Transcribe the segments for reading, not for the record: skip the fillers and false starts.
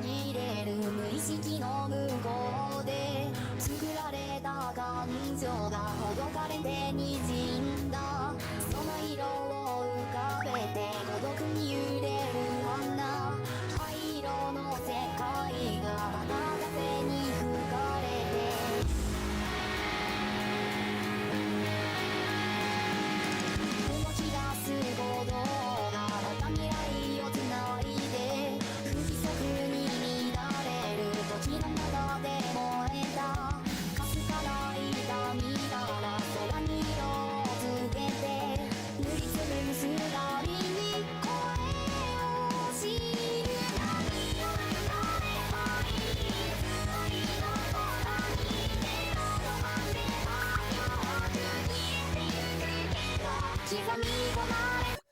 紛れる無意識の向こうで作られた感情がほどかれてにじんだその色を浮かべて孤独に揺れる花灰色の世界がまた風に吹かれて動き出す鼓動がまた未来をつないで不規則に乱れる時の中で燃えたかすかな痛みから空に色をつけて塗りつぶすたびに声を知る何を言われたりつりの空に手を伸ばせば弱く消えてゆくけど刻み込まれ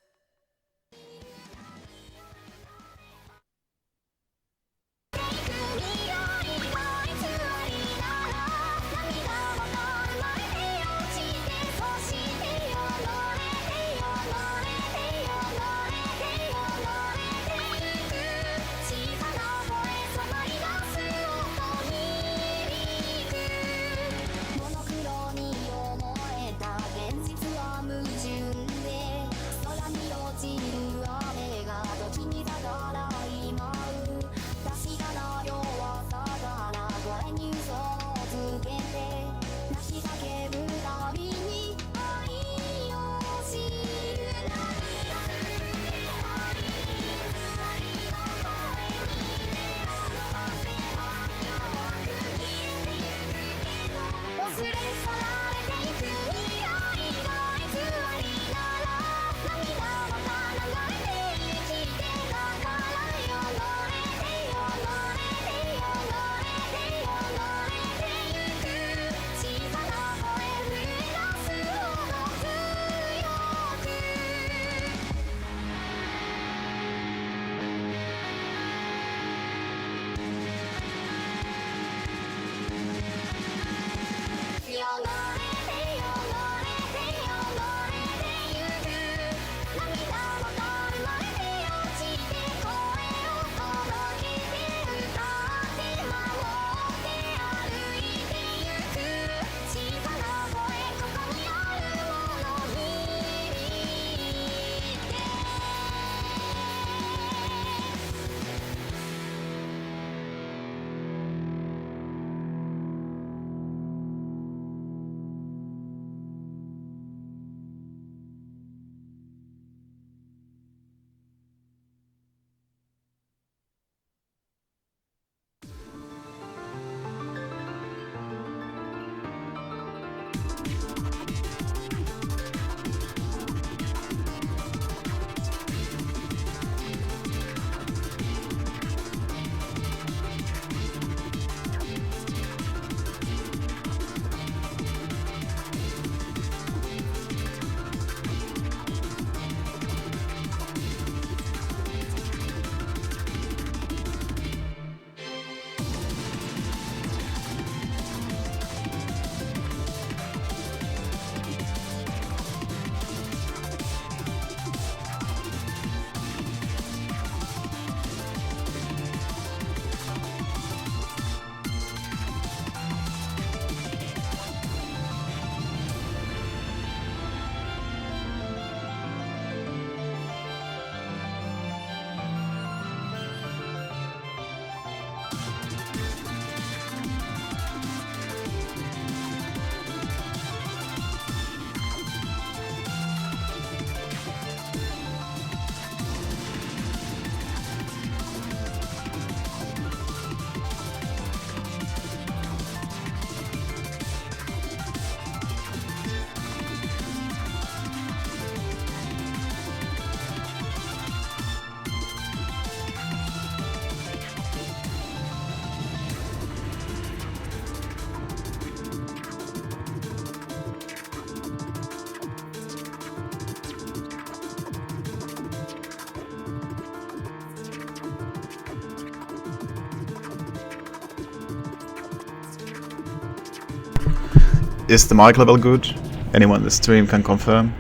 Is the mic level good? Anyone in the stream can confirm.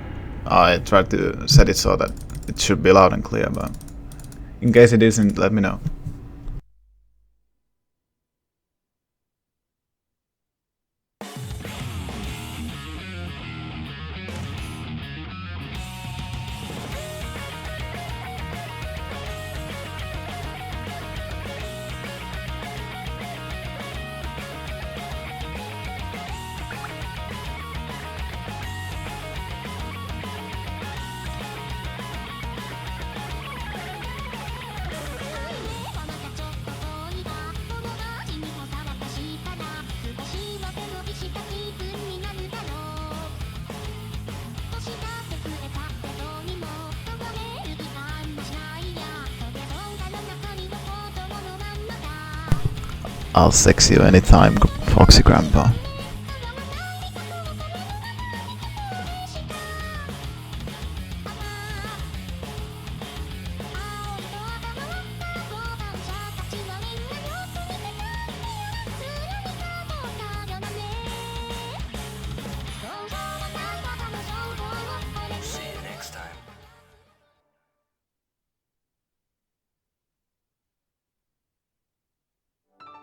I tried to set it so that it should be loud and clear, but in case it isn't, let me know. I'll sex you anytime, Foxy Grandpa. See you next time.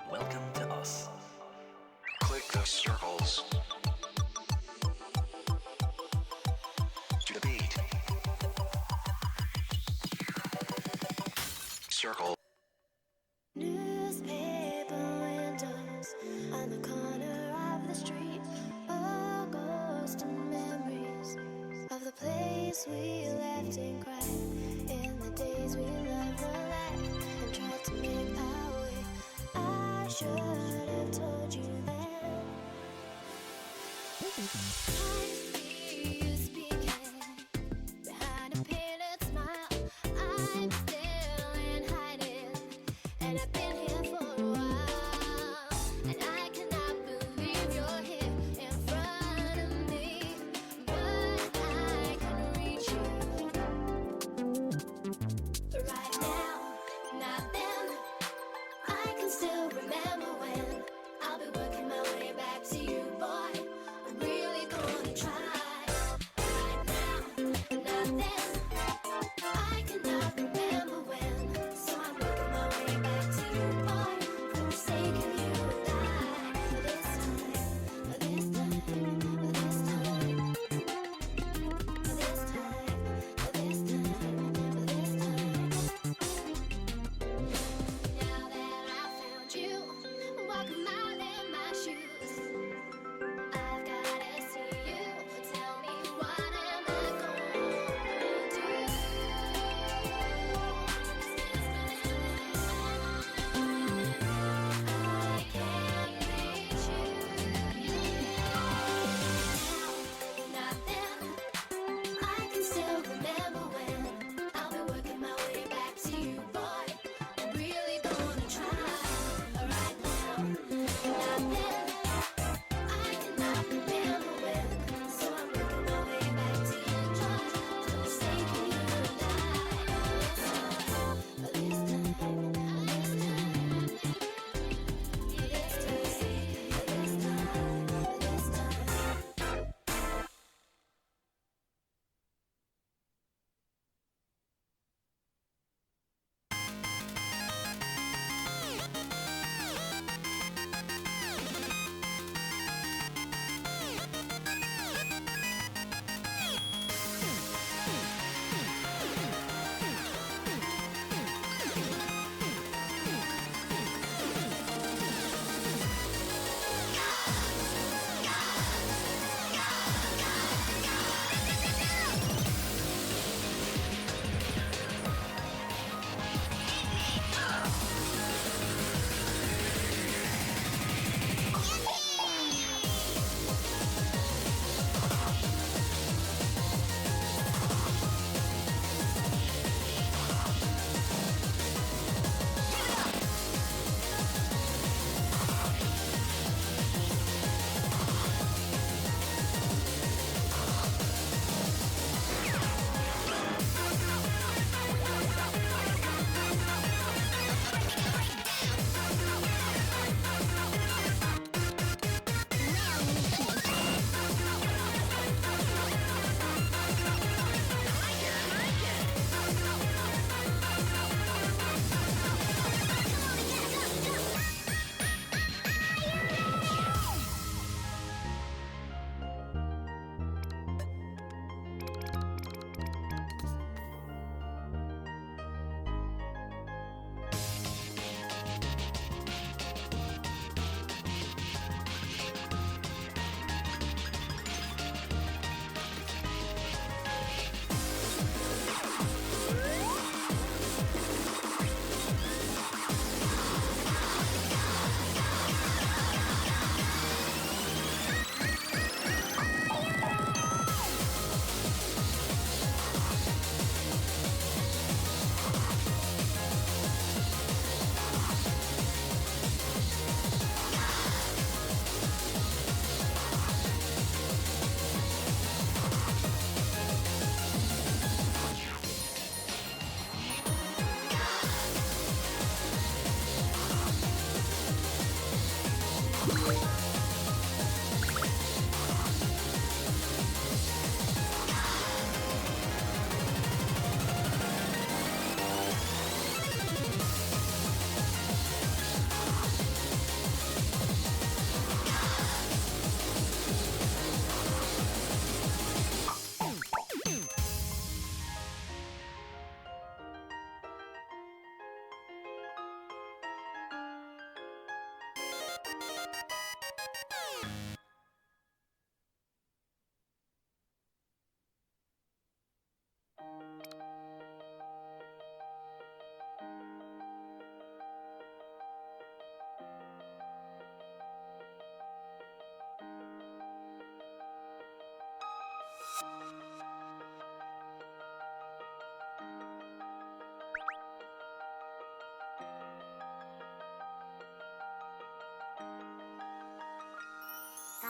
Welcome to us. Click the circles to the beat. Circle. Newspaper windows on the corner of the street, a ghost and memories of the place we left and cried in the days we loved the light and tried to make our way. I should have told you then. I see you speaking behind a painted smile. I'm still in hiding, and I've been here for a while, and I cannot believe you're here in front of me, but I can reach you right now, not then. I can still remember when I'll be working my way back to you, boy. I'm really gonna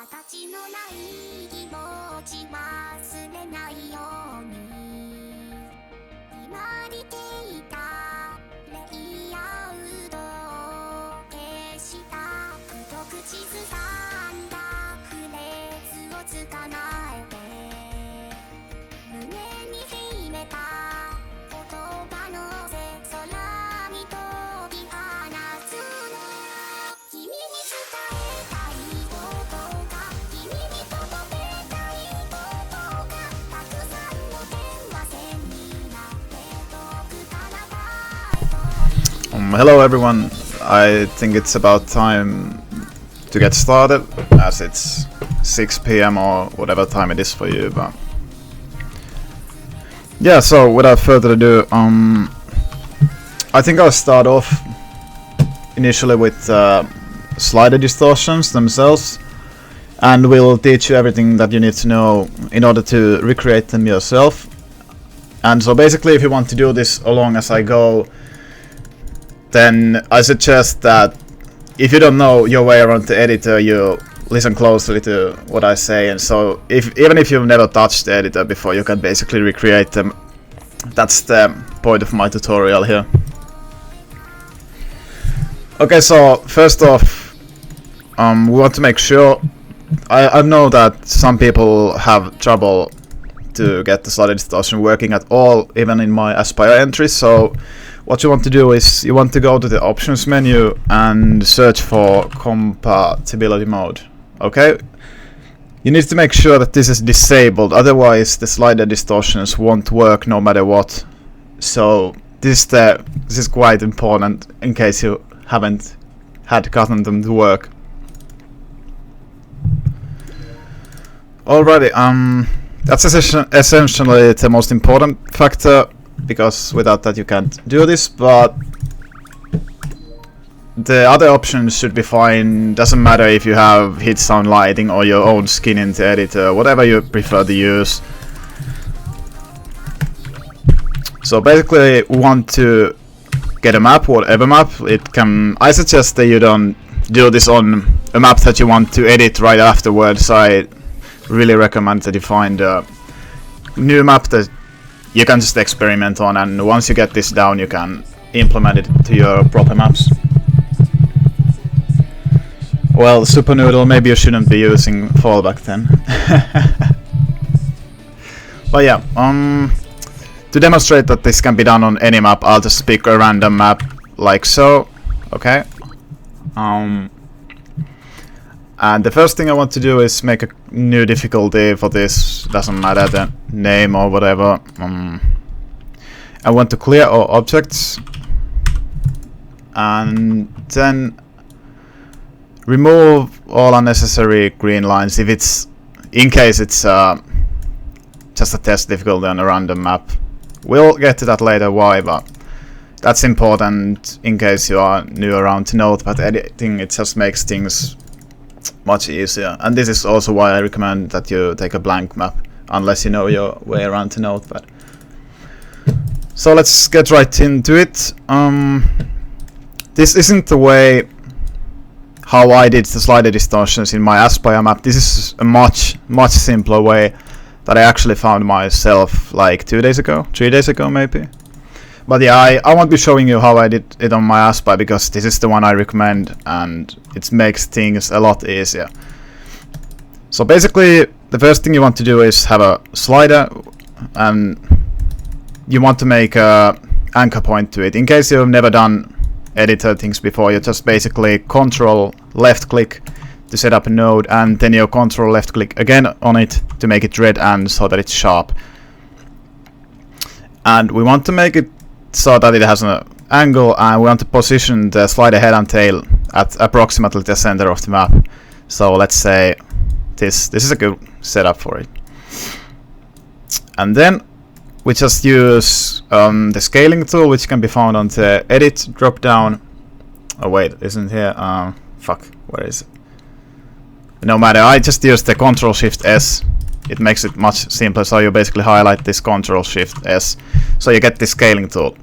形のない気持ち忘れないように決まりていたレイアウトを消した太く刻んだフレーズを捕まえて胸に秘めた言葉のせ空に飛び放つの君に伝えたいHello everyone, I think it's about time to get started, as it's 6 PM or whatever time it is for you, but yeah, so without further ado, I think I'll start off initially with slider distortions themselves, and we'll teach you everything that you need to know in order to recreate them yourself. And so basically, if you want to do this along as I go, then I suggest that if you don't know your way around the editor, you listen closely to what I say, and so even if you've never touched the editor before, you can basically recreate them. That's the point of my tutorial here. Okay, so first off, we want to make sure, I know that some people have trouble to get the slider distortion working at all, even in my Aspire entry, so what you want to do is you want to go to the options menu and search for compatibility mode. Okay? You need to make sure that this is disabled, otherwise the slider distortions won't work no matter what. So this is quite important in case you haven't had gotten them to work. Alrighty, that's essentially the most important factor, because without that you can't do this, but the other options should be fine. Doesn't matter if you have heat sound lighting or your own skin in the editor, whatever you prefer to use. So basically we want to get a map, whatever map it can. I suggest that you don't do this on a map that you want to edit right afterwards. I really recommend that you find a new map that you can just experiment on, and once you get this down you can implement it to your proper maps. Well, Super Noodle, maybe you shouldn't be using fallback then. But yeah, to demonstrate that this can be done on any map, I'll just pick a random map like so. Okay. And the first thing I want to do is make a new difficulty for this, doesn't matter the name or whatever. I want to clear all objects, and then remove all unnecessary green lines if it's, in case it's just a test difficulty on a random map. We'll get to that later why, but that's important in case you are new around to Notepad editing. It just makes things much easier, and this is also why I recommend that you take a blank map unless you know your way around to Notepad. So let's get right into it. This isn't the way how I did the slider distortions in my Aspire map. This is a much simpler way that I actually found myself like 2 days ago, 3 days ago maybe. But yeah, I won't be showing you how I did it on my ASPI, because this is the one I recommend and it makes things a lot easier. So basically, the first thing you want to do is have a slider, and you want to make a anchor point to it. In case you've never done editor things before, you just basically control left click to set up a node, and then you control left click again on it to make it red and so that it's sharp. And we want to make it so that it has an angle, and we want to position the slider head and tail at approximately the center of the map. So let's say this is a good setup for it. And then we just use the scaling tool, which can be found on the edit drop down. Oh wait, isn't here? Fuck, where is it? No matter, I just use the Control Shift S. It makes it much simpler. So you basically highlight this Control Shift S, so you get this scaling tool.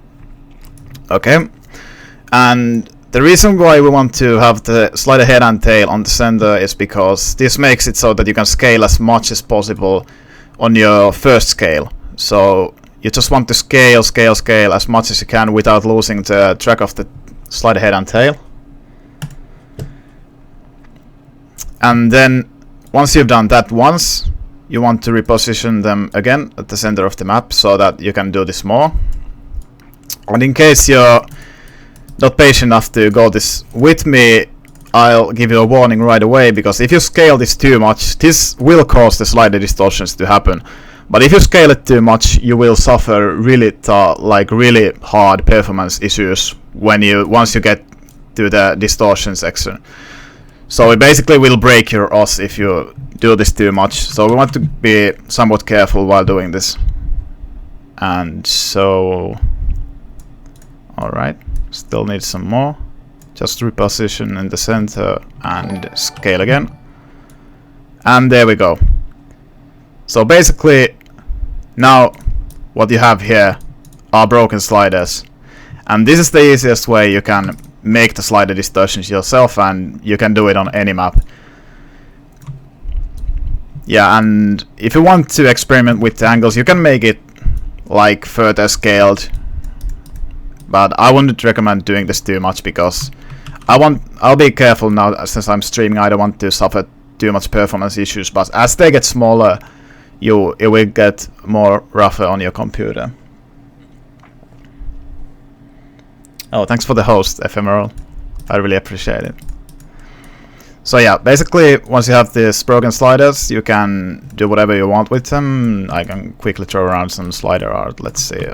Okay, and the reason why we want to have the slider head and tail on the center is because this makes it so that you can scale as much as possible on your first scale. So you just want to scale as much as you can without losing the track of the slider head and tail. And then once you've done that once, you want to reposition them again at the center of the map so that you can do this more. And in case you're not patient enough to go this with me, I'll give you a warning right away, because if you scale this too much, this will cause the slider distortions to happen. But if you scale it too much, you will suffer really hard performance issues once you get to the distortion section. So it basically will break your OS if you do this too much. So we want to be somewhat careful while doing this. And so, alright, still need some more. Just reposition in the center and scale again. And there we go. So basically, now what you have here are broken sliders. And this is the easiest way you can make the slider distortions yourself, and you can do it on any map. Yeah, and if you want to experiment with the angles, you can make it like further scaled. But I wouldn't recommend doing this too much, because I'll be careful now since I'm streaming. I don't want to suffer too much performance issues, but as they get smaller, it will get more rougher on your computer. Oh, thanks for the host, Ephemeral. I really appreciate it. So yeah, basically, once you have these broken sliders, you can do whatever you want with them. I can quickly throw around some slider art. Let's see.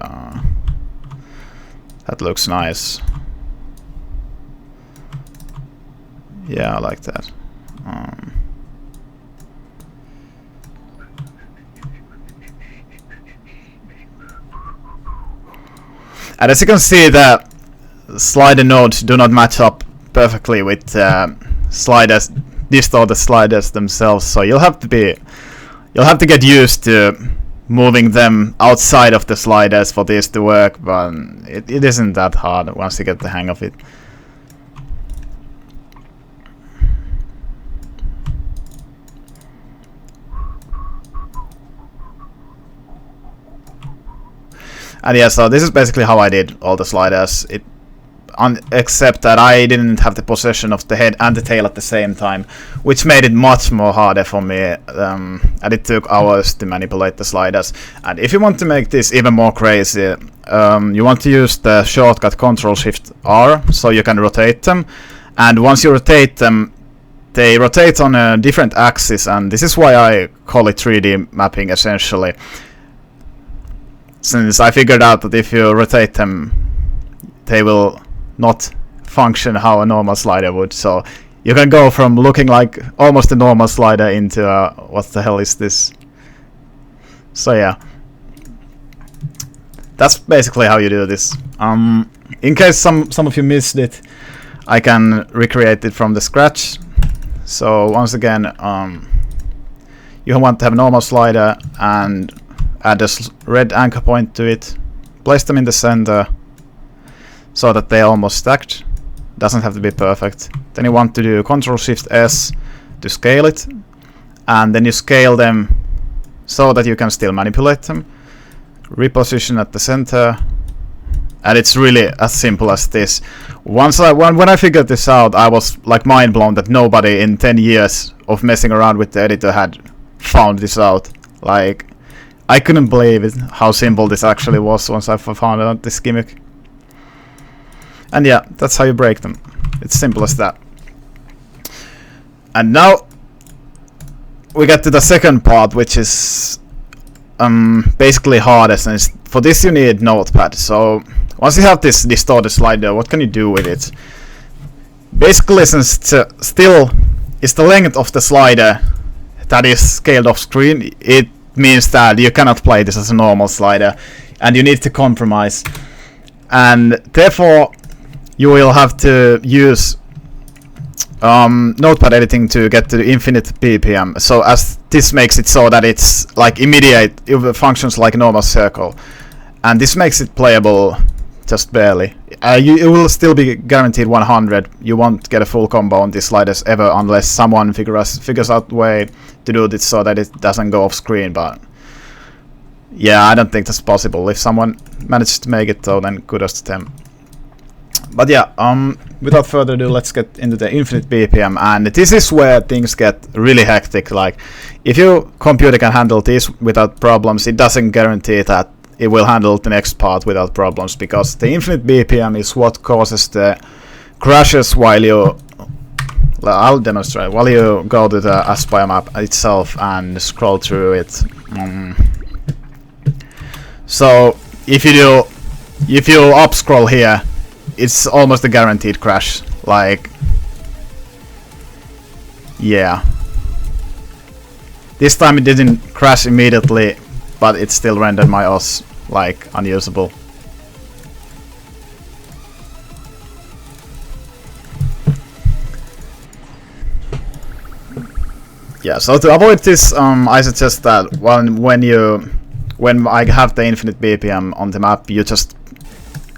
That looks nice. Yeah, I like that. And as you can see, the slider nodes do not match up perfectly with sliders, distorted sliders themselves. So you'll have to get used to moving them outside of the sliders for this to work. But it isn't that hard once you get the hang of it. And yeah, so this is basically how I did all the sliders, except that I didn't have the possession of the head and the tail at the same time, which made it much more harder for me, and it took hours to manipulate the sliders. And if you want to make this even more crazy, you want to use the shortcut Ctrl-Shift-R, so you can rotate them. And once you rotate them, they rotate on a different axis, and this is why I call it 3D mapping, essentially. Since I figured out that if you rotate them, they will not function how a normal slider would. So you can go from looking like almost a normal slider into what the hell is this? So yeah, that's basically how you do this. In case some of you missed it, I can recreate it from the scratch. So once again, you want to have a normal slider and add a red anchor point to it, place them in the center so that they're almost stacked. Doesn't have to be perfect. Then you want to do Ctrl-Shift-S to scale it, and then you scale them so that you can still manipulate them. Reposition at the center, And it's really as simple as this. When I figured this out, I was like mind blown that nobody in 10 years of messing around with the editor had found this out. Like, I couldn't believe it, how simple this actually was once I found out this gimmick. And yeah, that's how you break them. It's simple as that. And now we get to the second part, which is basically hardest, and for this you need Notepad. So once you have this distorted slider, what can you do with it? Basically, since still is the length of the slider that is scaled off screen, it means that you cannot play this as a normal slider, and you need to compromise. And therefore, you will have to use notepad editing to get to the infinite BPM. So as this makes it so that it's like immediate, it functions like a normal circle, and this makes it playable just barely. It will still be guaranteed 100. You won't get a full combo on these sliders ever unless someone figures out a way to do this so that it doesn't go off screen. But yeah, I don't think that's possible. If someone manages to make it though, then kudos to them. But yeah, without further ado, let's get into the infinite BPM, and this is where things get really hectic. Like, if your computer can handle this without problems, it doesn't guarantee that it will handle the next part without problems, because the infinite BPM is what causes the crashes while you... I'll demonstrate. While you go to the Aspire map itself and scroll through it. So, if you up scroll here, it's almost a guaranteed crash. Like, yeah. This time it didn't crash immediately, but it still rendered my OS like unusable. Yeah, so to avoid this, I suggest that when I have the infinite BPM on the map, you just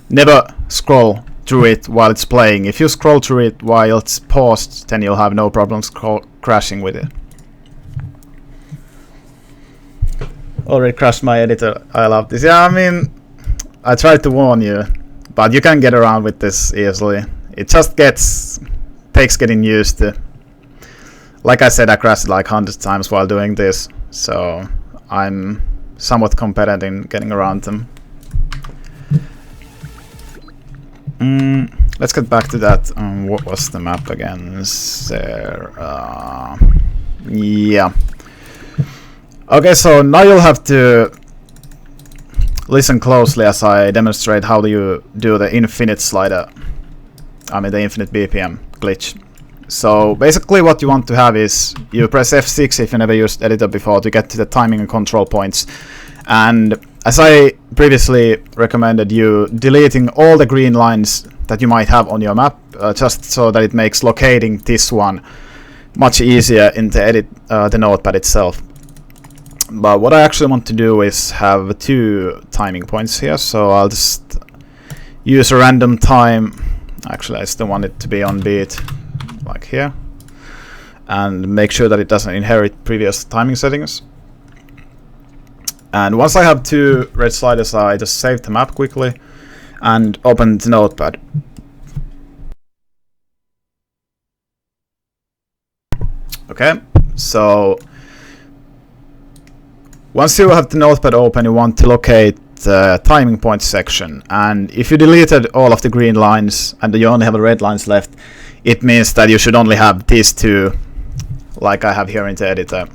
never scroll through it while it's playing. If you scroll through it while it's paused, then you'll have no problems crashing with it. Already crashed my editor. I love this. Yeah, I mean, I tried to warn you, but you can get around with this easily. It just takes getting used to. Like I said, I crashed like 100 times while doing this, so I'm somewhat competent in getting around them. Let's get back to that. What was the map again? Yeah. Okay, so now you'll have to listen closely as I demonstrate how do you do the infinite slider. I mean the infinite BPM glitch. So basically what you want to have is you press F6 if you never used editor before to get to the timing and control points. And as I previously recommended, you deleting all the green lines that you might have on your map, just so that it makes locating this one much easier in the notepad itself. But what I actually want to do is have 2 timing points here, so I'll just use a random time. Actually, I still want it to be on beat, like here, and make sure that it doesn't inherit previous timing settings. And once I have 2 red sliders, I just save the map quickly and open the notepad. Okay, so once you have the notepad open, you want to locate the timing point section. And if you deleted all of the green lines and you only have the red lines left, it means that you should only have these 2, like I have here in the editor.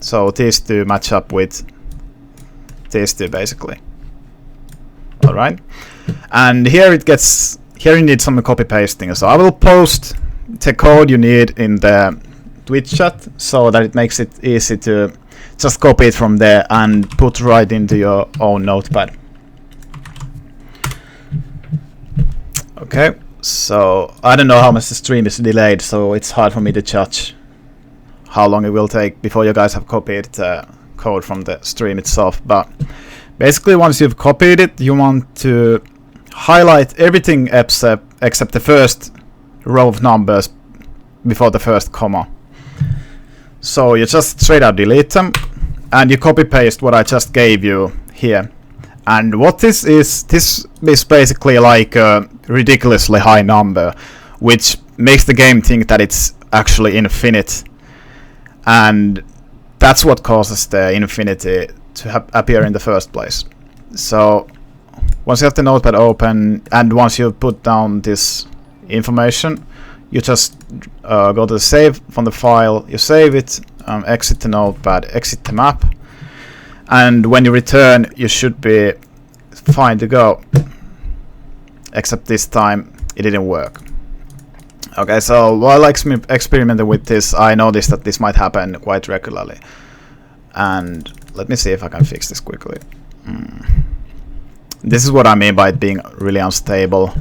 So these 2 match up with these 2 basically. Alright, and here you need some copy pasting, so I will post the code you need in the Twitch chat so that it makes it easy to just copy it from there and put right into your own notepad. Okay, so I don't know how much the stream is delayed, so it's hard for me to judge how long it will take before you guys have copied the code from the stream itself. But basically, once you've copied it, you want to highlight everything except the first row of numbers before the first comma. So you just straight out delete them, and you copy paste what I just gave you here, And what this is basically like a ridiculously high number, which makes the game think that it's actually infinite. And that's what causes the infinity to appear in the first place. So once you have the notepad open, and once you put down this information, you just go to the save from the file, you save it, exit the notepad, exit the map, and when you return you should be fine to go. Except this time it didn't work. Okay, so while experimenting with this, I noticed that this might happen quite regularly. And let me see if I can fix this quickly. This is what I mean by it being really unstable.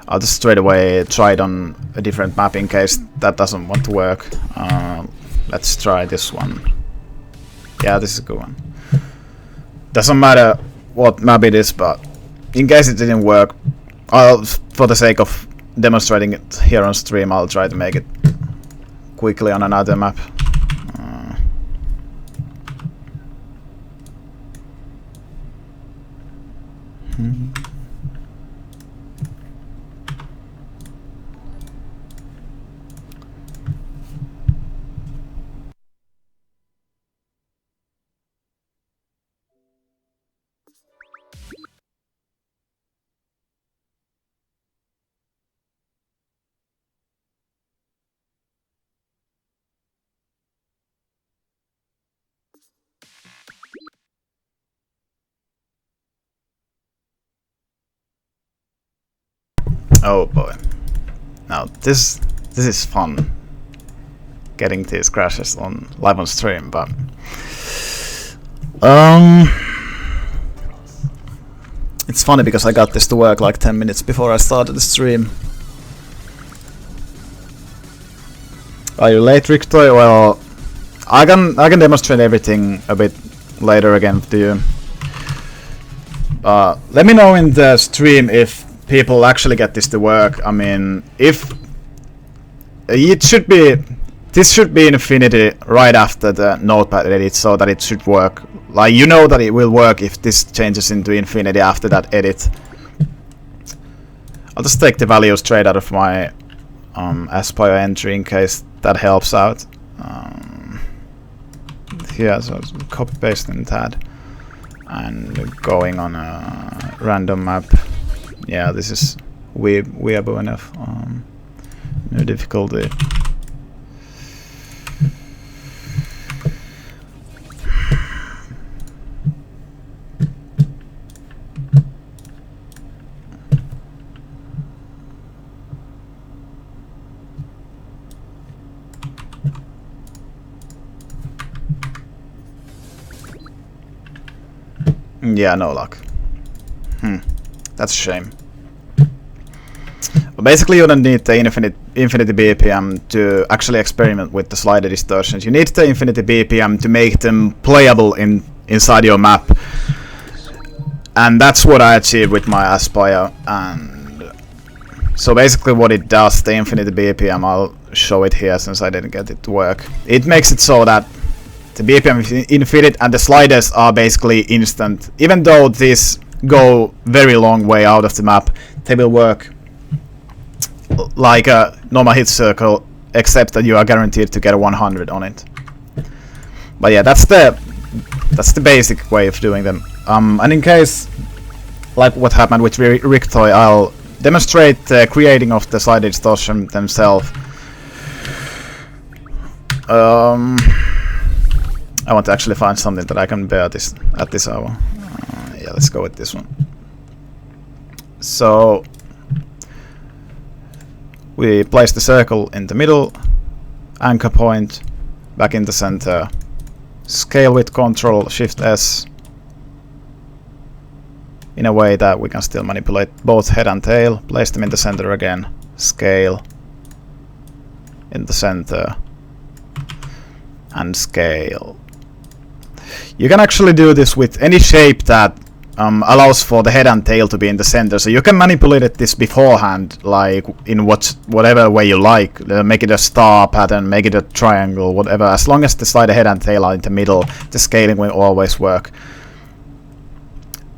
I'll just straight away try it on a different map in case that doesn't want to work. Let's try this one. Yeah, this is a good one. Doesn't matter what map it is, but in case it didn't work, for the sake of demonstrating it here on stream, I'll try to make it quickly on another map. Oh boy. Now this is fun. Getting these crashes on live on stream, but it's funny because I got this to work like 10 minutes before I started the stream. Are you late, Rictoy? Well, I can demonstrate everything a bit later again to you. Let me know in the stream if people actually get this to work. I mean, if it should be, this should be infinity right after the notepad edit, so that it should work. Like, you know that it will work if this changes into infinity after that edit. I'll just take the value straight out of my Aspire entry in case that helps out. Here, so copy pasting that and going on a random map. Yeah, this is weeaboo enough. No difficulty. Yeah, no luck. That's a shame. But basically you don't need the infinity BPM to actually experiment with the slider distortions. You need the infinity BPM to make them playable inside your map. And that's what I achieved with my Aspire. And so basically what it does, the infinity BPM, I'll show it here since I didn't get it to work. It makes it so that the BPM is infinite and the sliders are basically instant. Even though these go very long way out of the map, they will work like a normal hit circle, except that you are guaranteed to get a 100 on it. But yeah, that's the basic way of doing them. And in case, like what happened with Rictoy, I'll demonstrate the creating of the slider distortion themselves. I want to actually find something that I can bear this at this hour. Yeah, let's go with this one. So we place the circle in the middle, anchor point back in the center, scale with Control Shift S in a way that we can still manipulate both head and tail, place them in the center again, scale in the center and scale. You can actually do this with any shape that allows for the head and tail to be in the center, so you can manipulate this beforehand, like in whatever way you like. Make it a star pattern, make it a triangle, whatever. As long as the slider head and tail are in the middle, the scaling will always work.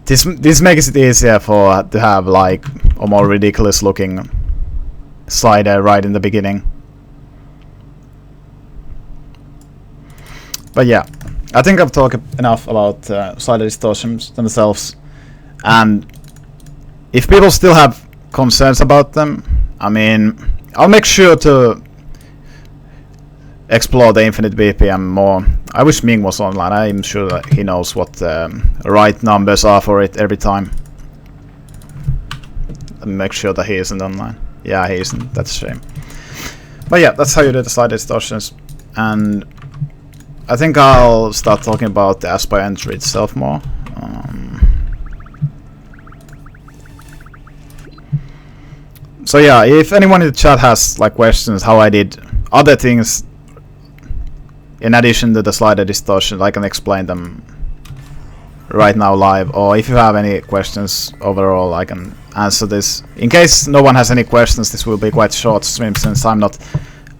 this makes it easier to have like a more ridiculous looking slider right in the beginning. But yeah, I think I've talked enough about slider distortions themselves, and if people still have concerns about them, I mean, I'll make sure to explore the infinite BPM more. I wish Ming was online. I'm sure that he knows what the right numbers are for it every time. And make sure that he isn't online. Yeah, he isn't. That's a shame. But yeah, that's how you do the slider distortions. And I think I'll start talking about the Aspire entry itself more. So yeah, if anyone in the chat has like questions how I did other things in addition to the slider distortion, I can explain them right now live, or if you have any questions overall, I can answer this. In case no one has any questions, this will be quite short stream since I'm not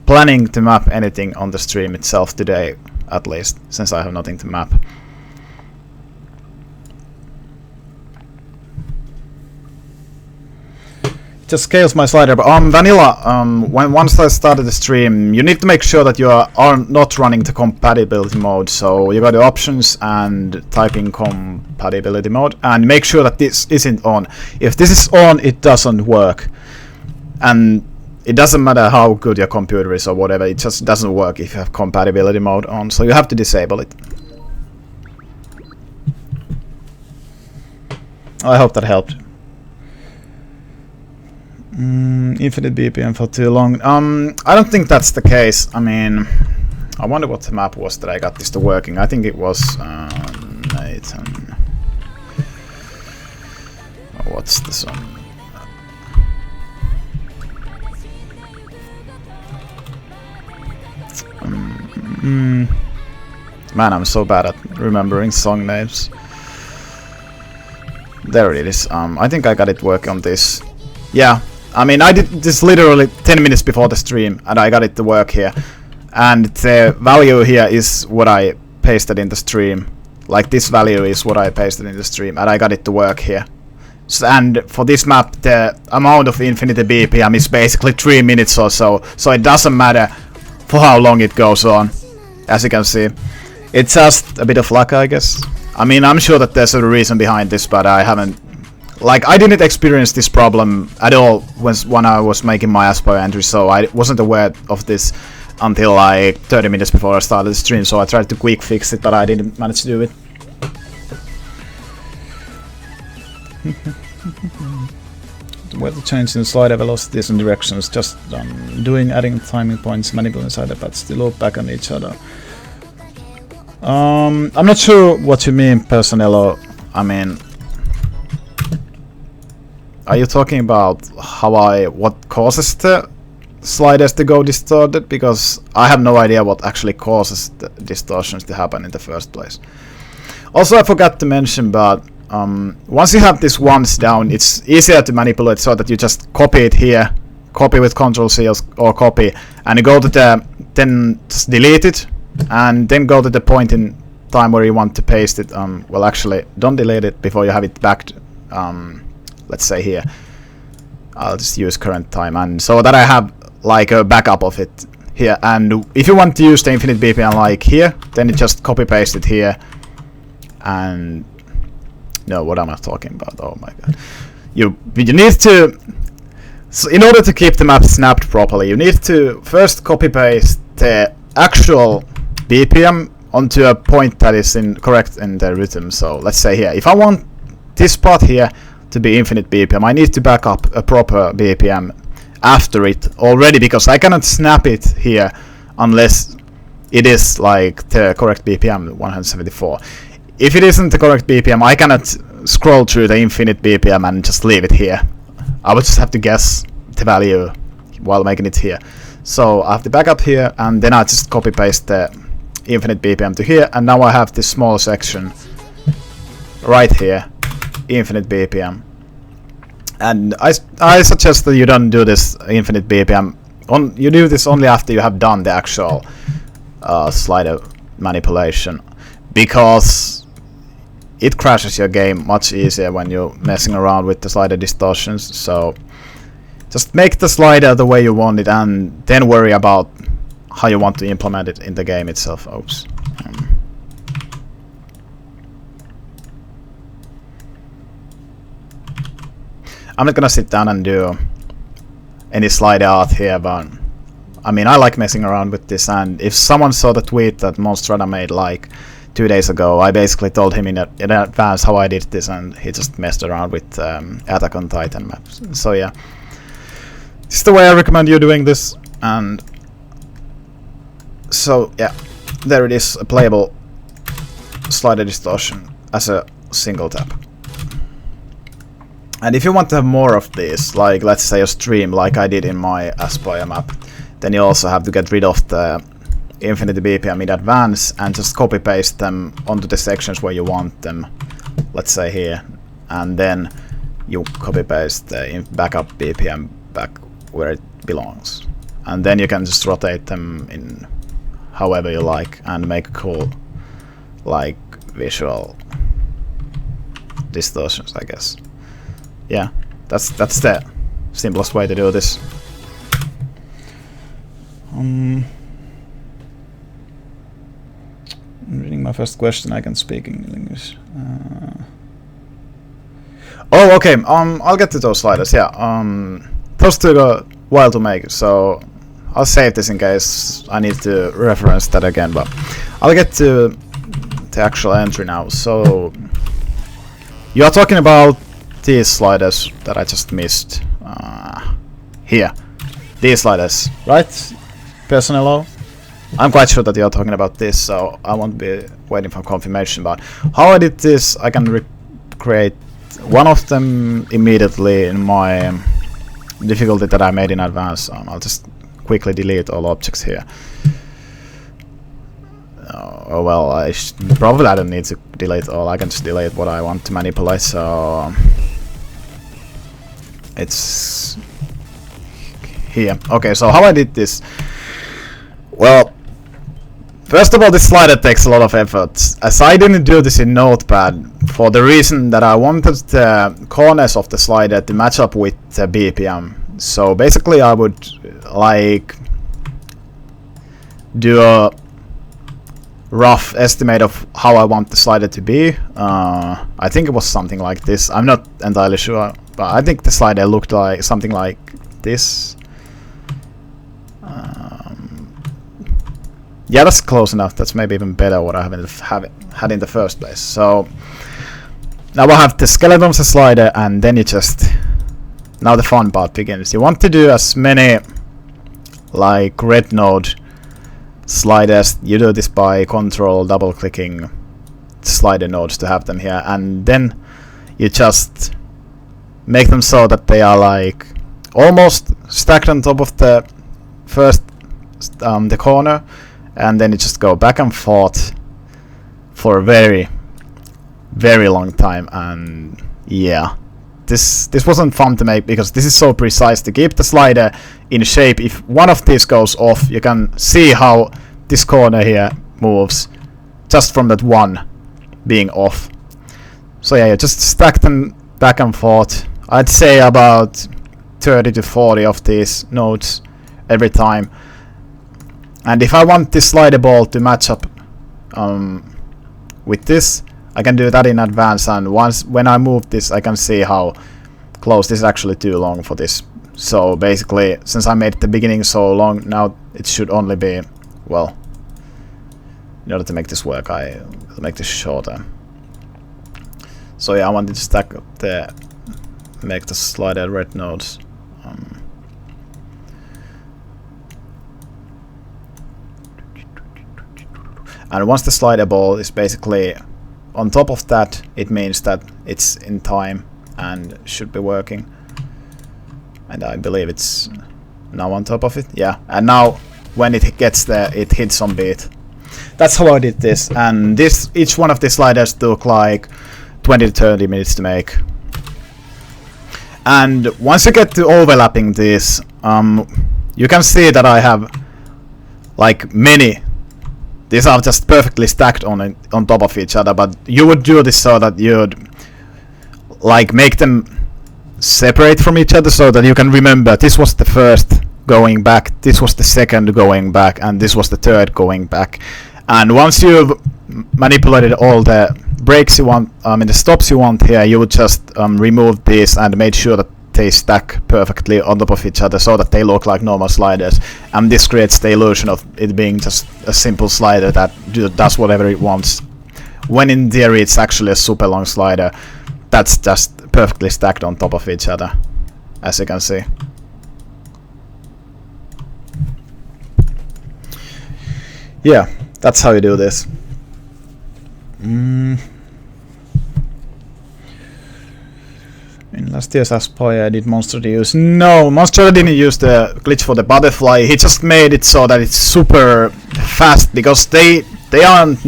planning to map anything on the stream itself today, at least, since I have nothing to map. Just scales my slider, but vanilla, once I started the stream, you need to make sure that you are not running the compatibility mode. So you go to options and type in compatibility mode and make sure that this isn't on. If this is on, it doesn't work, and it doesn't matter how good your computer is or whatever, it just doesn't work if you have compatibility mode on, so you have to disable it. I hope that helped. Infinite BPM for too long. I don't think that's the case. I mean, I wonder what the map was that I got this to working. I think it was Nathan. What's the song? Man, I'm so bad at remembering song names. There it is. I think I got it working on this. Yeah, I mean, I did this literally 10 minutes before the stream, and I got it to work here. And the value here is what I pasted in the stream. Like, this value is what I pasted in the stream, and I got it to work here. And for this map, the amount of infinity BPM is basically 3 minutes or so, so it doesn't matter for how long it goes on, as you can see. It's just a bit of luck, I guess. I mean, I'm sure that there's a reason behind this, but I haven't... Like, I didn't experience this problem at all when I was making my Aspire entry, so I wasn't aware of this until like 30 minutes before I started the stream, so I tried to quick fix it, but I didn't manage to do it. Where to change in slider velocities and directions, just adding timing points, manipulating slider paths to loop back on each other. I'm not sure what you mean, Personello. I mean, are you talking about what causes the sliders to go distorted? Because I have no idea what actually causes the distortions to happen in the first place. Also, I forgot to mention, but once you have this once down, it's easier to manipulate so that you just copy it here, copy with Ctrl-C or copy, and you go to then just delete it, and then go to the point in time where you want to paste it. Well, actually, don't delete it before you have it back. Let's say here, I'll just use current time, and so that I have like a backup of it here. And if you want to use the infinite BPM like here, then you just copy paste it here. And no, what am I talking about? Oh my god! You need to. So in order to keep the map snapped properly, you need to first copy paste the actual BPM onto a point that is correct in the rhythm. So let's say here, if I want this part here to be infinite BPM, I need to back up a proper BPM after it already, because I cannot snap it here unless it is like the correct BPM, 174. If it isn't the correct BPM, I cannot scroll through the infinite BPM and just leave it here. I would just have to guess the value while making it here. So I have to back up here, and then I just copy paste the infinite BPM to here, and now I have this small section right here, infinite BPM. And I suggest that you don't do this infinite BPM. You do this only after you have done the actual slider manipulation, because it crashes your game much easier when you're messing around with the slider distortions. So just make the slider the way you want it, and then worry about how you want to implement it in the game itself. Oops. I'm not gonna sit down and do any slider art here, but I mean, I like messing around with this, and if someone saw the tweet that Monstrada made like 2 days ago, I basically told him in advance how I did this, and he just messed around with Attack on Titan maps. So yeah, this is the way I recommend you doing this. And so yeah, there it is, a playable slider distortion as a single tap. And if you want to have more of these, like let's say a stream like I did in my Aspire map, then you also have to get rid of the infinity BPM in advance and just copy paste them onto the sections where you want them, let's say here, and then you copy paste the backup BPM back where it belongs, and then you can just rotate them in however you like and make cool like visual distortions, I guess. Yeah, that's the simplest way to do this. I'm reading my first question. I can speak English. Oh, okay. I'll get to those sliders. Yeah. Those took a while to make, so I'll save this in case I need to reference that again. But I'll get to the actual entry now. So you are talking about these sliders that I just missed. Here, these sliders, right? Personello? I'm quite sure that you're talking about this, so I won't be waiting for confirmation. But how I did this, I can recreate one of them immediately in my difficulty that I made in advance. I'll just quickly delete all objects here. Oh well, probably I don't need to delete all. I can just delete what I want to manipulate. So it's here. Okay, so how I did this? Well, first of all, this slider takes a lot of effort, as I didn't do this in Notepad for the reason that I wanted the corners of the slider to match up with the BPM. So basically I would like do a rough estimate of how I want the slider to be. I think it was something like this. I'm not entirely sure, but I think the slider looked like something like this. Yeah, that's close enough. That's maybe even better what I haven't had in the first place. So now I have the skeleton of the slider, and then you just... Now the fun part begins. You want to do as many like red node sliders. You do this by control double clicking slider nodes to have them here, and then you just make them so that they are like almost stacked on top of the first the corner, and then you just go back and forth for a very long time. And yeah, this wasn't fun to make because this is so precise to keep the slider in shape. If one of these goes off, you can see how this corner here moves just from that one being off. So yeah, you just stack them back and forth. I'd say about 30 to 40 of these nodes every time. And if I want this slider ball to match up with this, I can do that in advance, and when I move this, I can see how close this is actually too long for this. So basically, since I made the beginning so long, now it should only be, well, in order to make this work, I'll make this shorter. So yeah, I wanted to stack up make the slider red nodes. And once the slider ball is basically on top of that, it means that it's in time and should be working. And I believe it's now on top of it. Yeah, and now when it gets there, it hits on beat. That's how I did this. And each one of these sliders took like 20 to 30 minutes to make. And once you get to overlapping these, you can see that I have like many these are just perfectly stacked on top of each other, but you would do this so that you'd like make them separate from each other so that you can remember this was the first going back, this was the second going back, and this was the third going back. And once you've manipulated all the breaks you want, the stops you want here, you would just remove these and make sure that they stack perfectly on top of each other so that they look like normal sliders. And this creates the illusion of it being just a simple slider that does whatever it wants, when in theory it's actually a super long slider that's just perfectly stacked on top of each other, as you can see. Yeah, that's how you do this. In last year's Aspire, did Monster use? No, Monster didn't use the glitch for the butterfly. He just made it so that it's super fast, because they aren't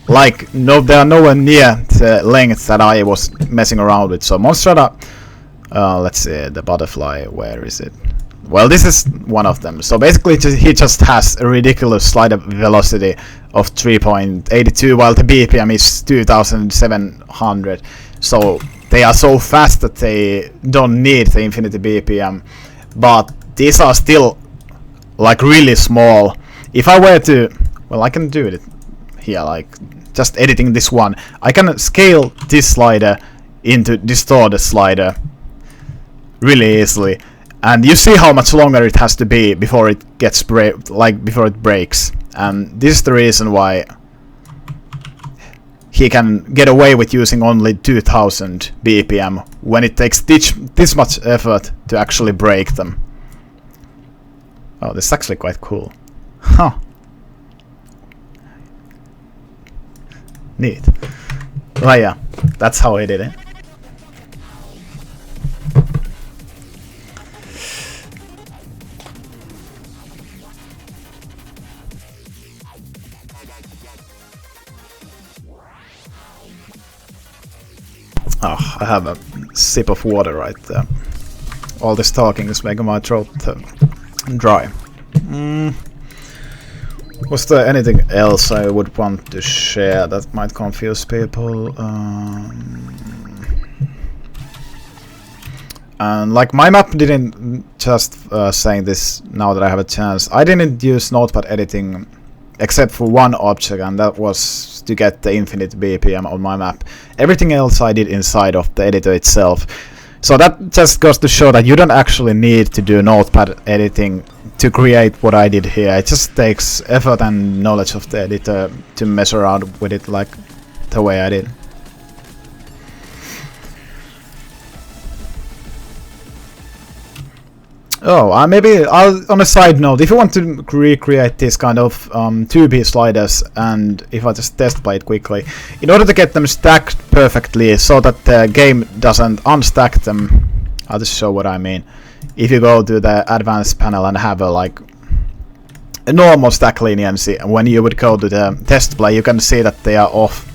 like they are nowhere near the length that I was messing around with. So Monstrata, let's see, the butterfly, where is it? Well, this is one of them. So basically he just has a ridiculous slider velocity of 3.82 while the BPM is 2700. So they are so fast that they don't need the infinity BPM, but these are still like really small. If I were to, well, I can do it here, like just editing this one. I can scale this slider into distorted slider really easily, and you see how much longer it has to be before it gets before it breaks. And this is the reason why he can get away with using only 2000 BPM when it takes this much effort to actually break them. Oh, this is actually quite cool. Huh. Neat. Well, yeah, that's how I did it. Oh, I have a sip of water right there. All this talking is making my throat dry. Was there anything else I would want to share that might confuse people? And like my map didn't, just saying this now that I have a chance, I didn't use notepad editing except for one object, and that was to get the infinite BPM on my map. Everything else I did inside of the editor itself. So that just goes to show that you don't actually need to do notepad editing to create what I did here. It just takes effort and knowledge of the editor to mess around with it like the way I did. Oh, maybe on a side note, if you want to recreate this kind of 2B sliders, and if I just test play it quickly, in order to get them stacked perfectly so that the game doesn't unstack them, I'll just show what I mean. If you go to the advanced panel and have a normal stack leniency, and when you would go to the test play, you can see that they are off.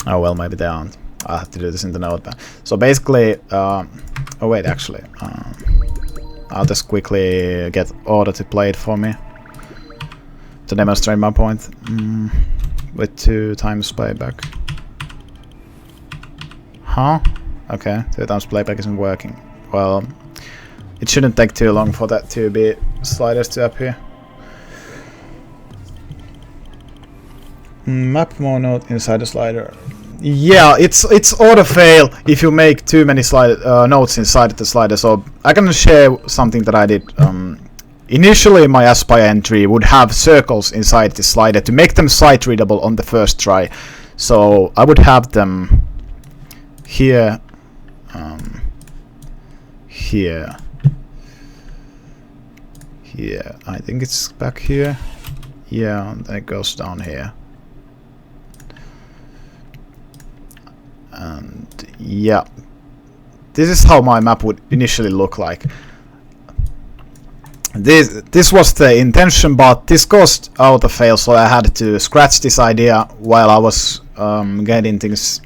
Oh well, maybe they aren't. I have to do this in the notepad. So basically, oh wait, actually, I'll just quickly get Order to play it for me to demonstrate my point with 2 times playback. Huh? Okay, 2 times playback isn't working. Well, it shouldn't take too long for that 2B sliders to appear. Map more note inside the slider. Yeah, it's auto fail if you make too many notes inside the slider. So I can share something that I did. Initially, my Aspire entry would have circles inside the slider to make them sight readable on the first try. So I would have them here, here. I think it's back here. Yeah, and then it goes down here. And yeah, this is how my map would initially look like. This was the intention, but this caused auto fail, so I had to scratch this idea while I was getting things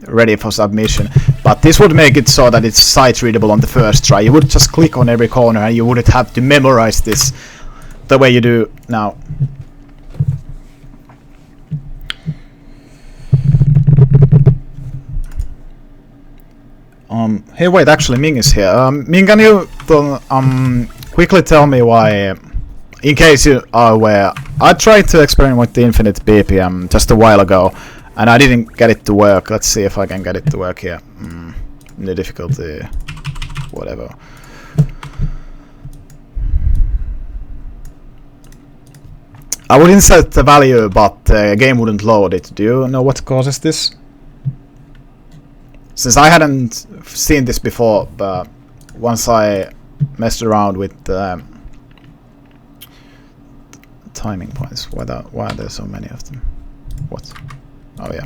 ready for submission. But this would make it so that it's sight readable on the first try. You would just click on every corner and you wouldn't have to memorize this the way you do now. Hey, wait, actually, Ming is here. Ming, can you quickly tell me why, in case you are aware, I tried to experiment with the infinite BPM just a while ago, and I didn't get it to work. Let's see if I can get it to work here. The difficulty, whatever. I would insert the value, but the game wouldn't load it. Do you know what causes this? Since I hadn't seen this before, but once I messed around with timing points, why are there so many of them? What? Oh yeah.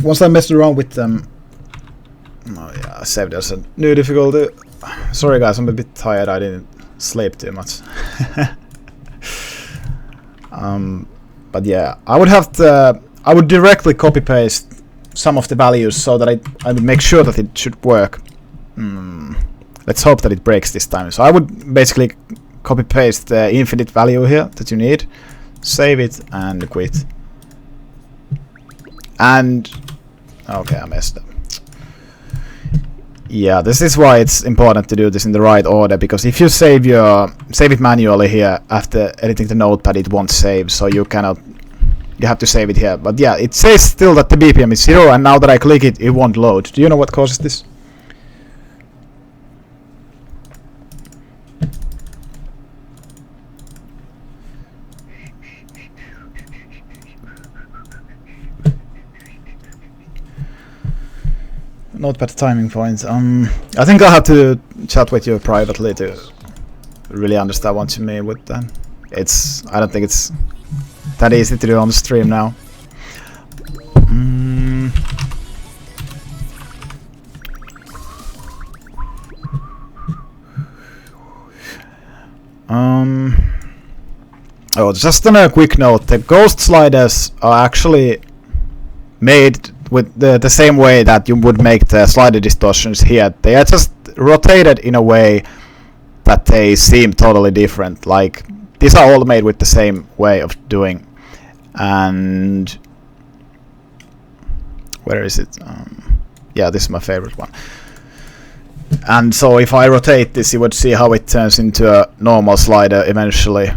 Once I messed around with them, oh yeah, I saved as a new difficulty. Sorry guys, I'm a bit tired. I didn't sleep too much. But yeah, I would directly copy paste some of the values so that I would make sure that it should work. Let's hope that it breaks this time. So I would basically copy paste the infinite value here that you need, save it and quit. And okay, I messed up. Yeah, this is why it's important to do this in the right order, because if you save it manually here after editing the notepad, it won't save, so you have to save it here. But yeah, it says still that the BPM is 0, and now that I click it, it won't load. Do you know what causes this? Notepad timing points. I think I'll have to chat with you privately to really understand what you mean with that. I don't think it's that easy to do on the stream now. Oh, just on a quick note, the ghost sliders are actually made with the same way that you would make the slider distortions here. They are just rotated in a way that they seem totally different. Like, these are all made with the same way of doing. And where is it? Yeah, this is my favorite one. And so if I rotate this, you would see how it turns into a normal slider eventually.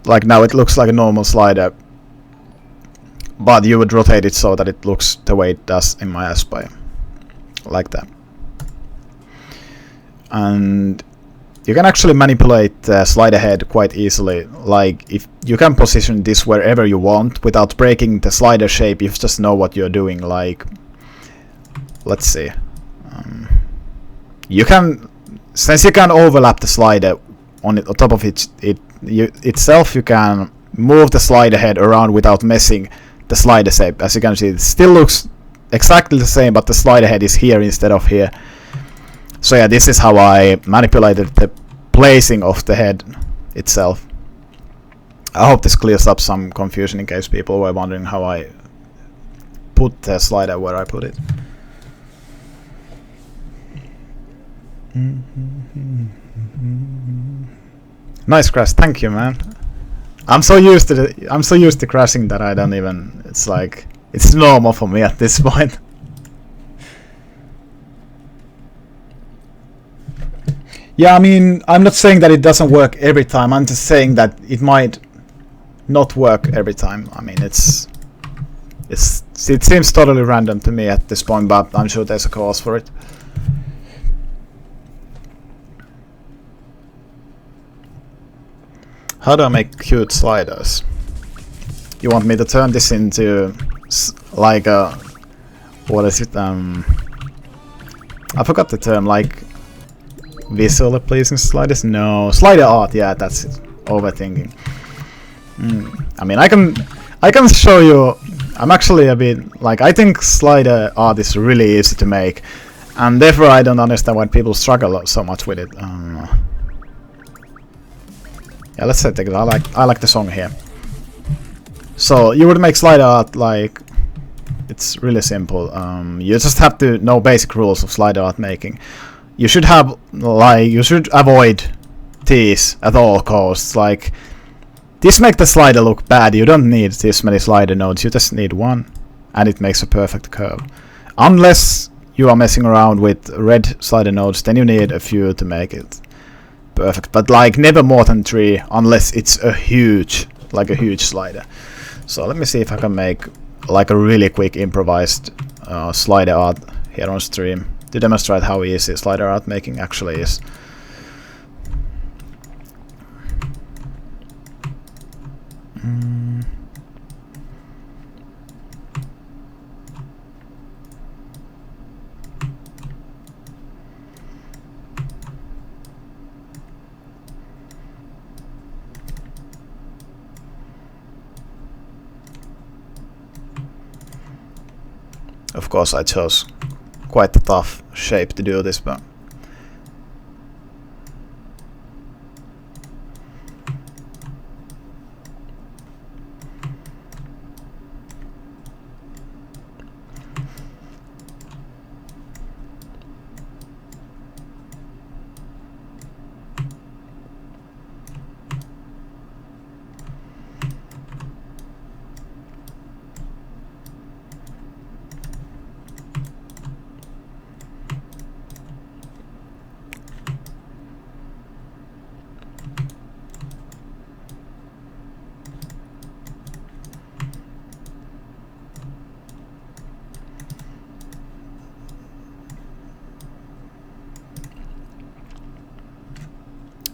Like now it looks like a normal slider, but you would rotate it so that it looks the way it does in my Aspire, like that. And you can actually manipulate the slider head quite easily. Like, if you can position this wherever you want without breaking the slider shape, you just know what you're doing. Like, let's see. You can, since you can overlap the slider on top of itself, you can move the slider head around without messing the slider shape. As you can see, it still looks exactly the same, but the slider head is here instead of here. So yeah, this is how I manipulated the placing of the head itself. I hope this clears up some confusion in case people were wondering how I put the slider where I put it. Nice crash, thank you, man. I'm so used to crashing that I don't even. It's like it's normal for me at this point. Yeah, I mean, I'm not saying that it doesn't work every time. I'm just saying that it might not work every time. I mean, it seems totally random to me at this point, but I'm sure there's a cause for it. How do I make cute sliders? You want me to turn this into like a, what is it? I forgot the term. Like visually pleasing sliders? No, slider art. Yeah, that's it. Overthinking. I mean, I can show you. I'm actually a bit like, I think slider art is really easy to make, and therefore I don't understand why people struggle so much with it. Yeah, let's take it. I like the song here. So you would make slider art like, it's really simple. You just have to know basic rules of slider art making. You should avoid these at all costs. Like, this makes the slider look bad. You don't need this many slider nodes. You just need one, and it makes a perfect curve. Unless you are messing around with red slider nodes, then you need a few to make it perfect. But like never more than 3 unless it's a huge slider. So let me see if I can make like a really quick improvised slider art here on stream to demonstrate how easy slider art making actually is. Of course I chose quite a tough shape to do this, but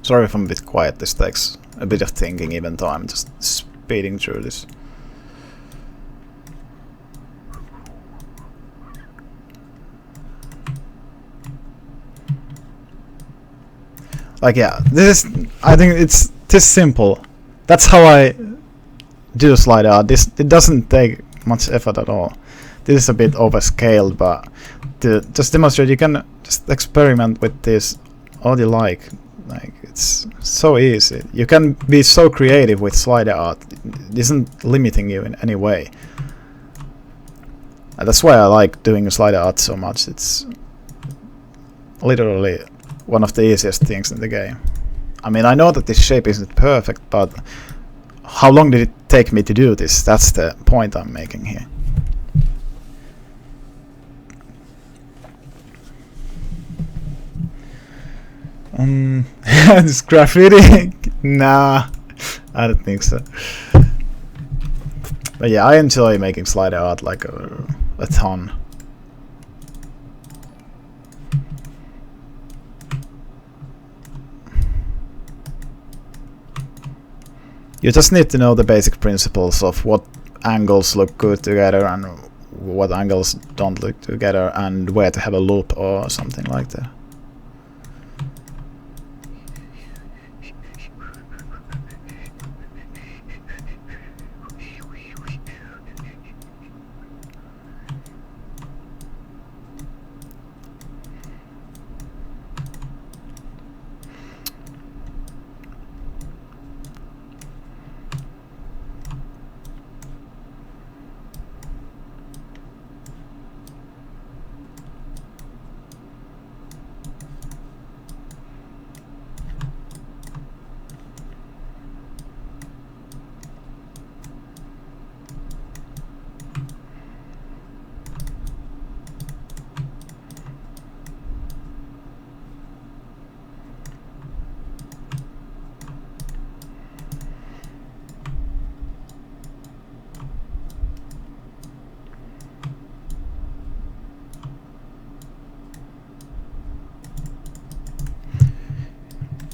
sorry if I'm a bit quiet, this takes a bit of thinking even though I'm just speeding through this. Like yeah, I think it's this simple. That's how I do slider art. It doesn't take much effort at all. This is a bit overscaled, but to just demonstrate you can just experiment with this all you like. Like it's so easy. You can be so creative with slider art. It isn't limiting you in any way. And that's why I like doing slider art so much. It's literally one of the easiest things in the game. I mean, I know that this shape isn't perfect, but how long did it take me to do this? That's the point I'm making here. This graffiti? Nah, I don't think so. But yeah, I enjoy making slider art like a ton. You just need to know the basic principles of what angles look good together and what angles don't look together and where to have a loop or something like that.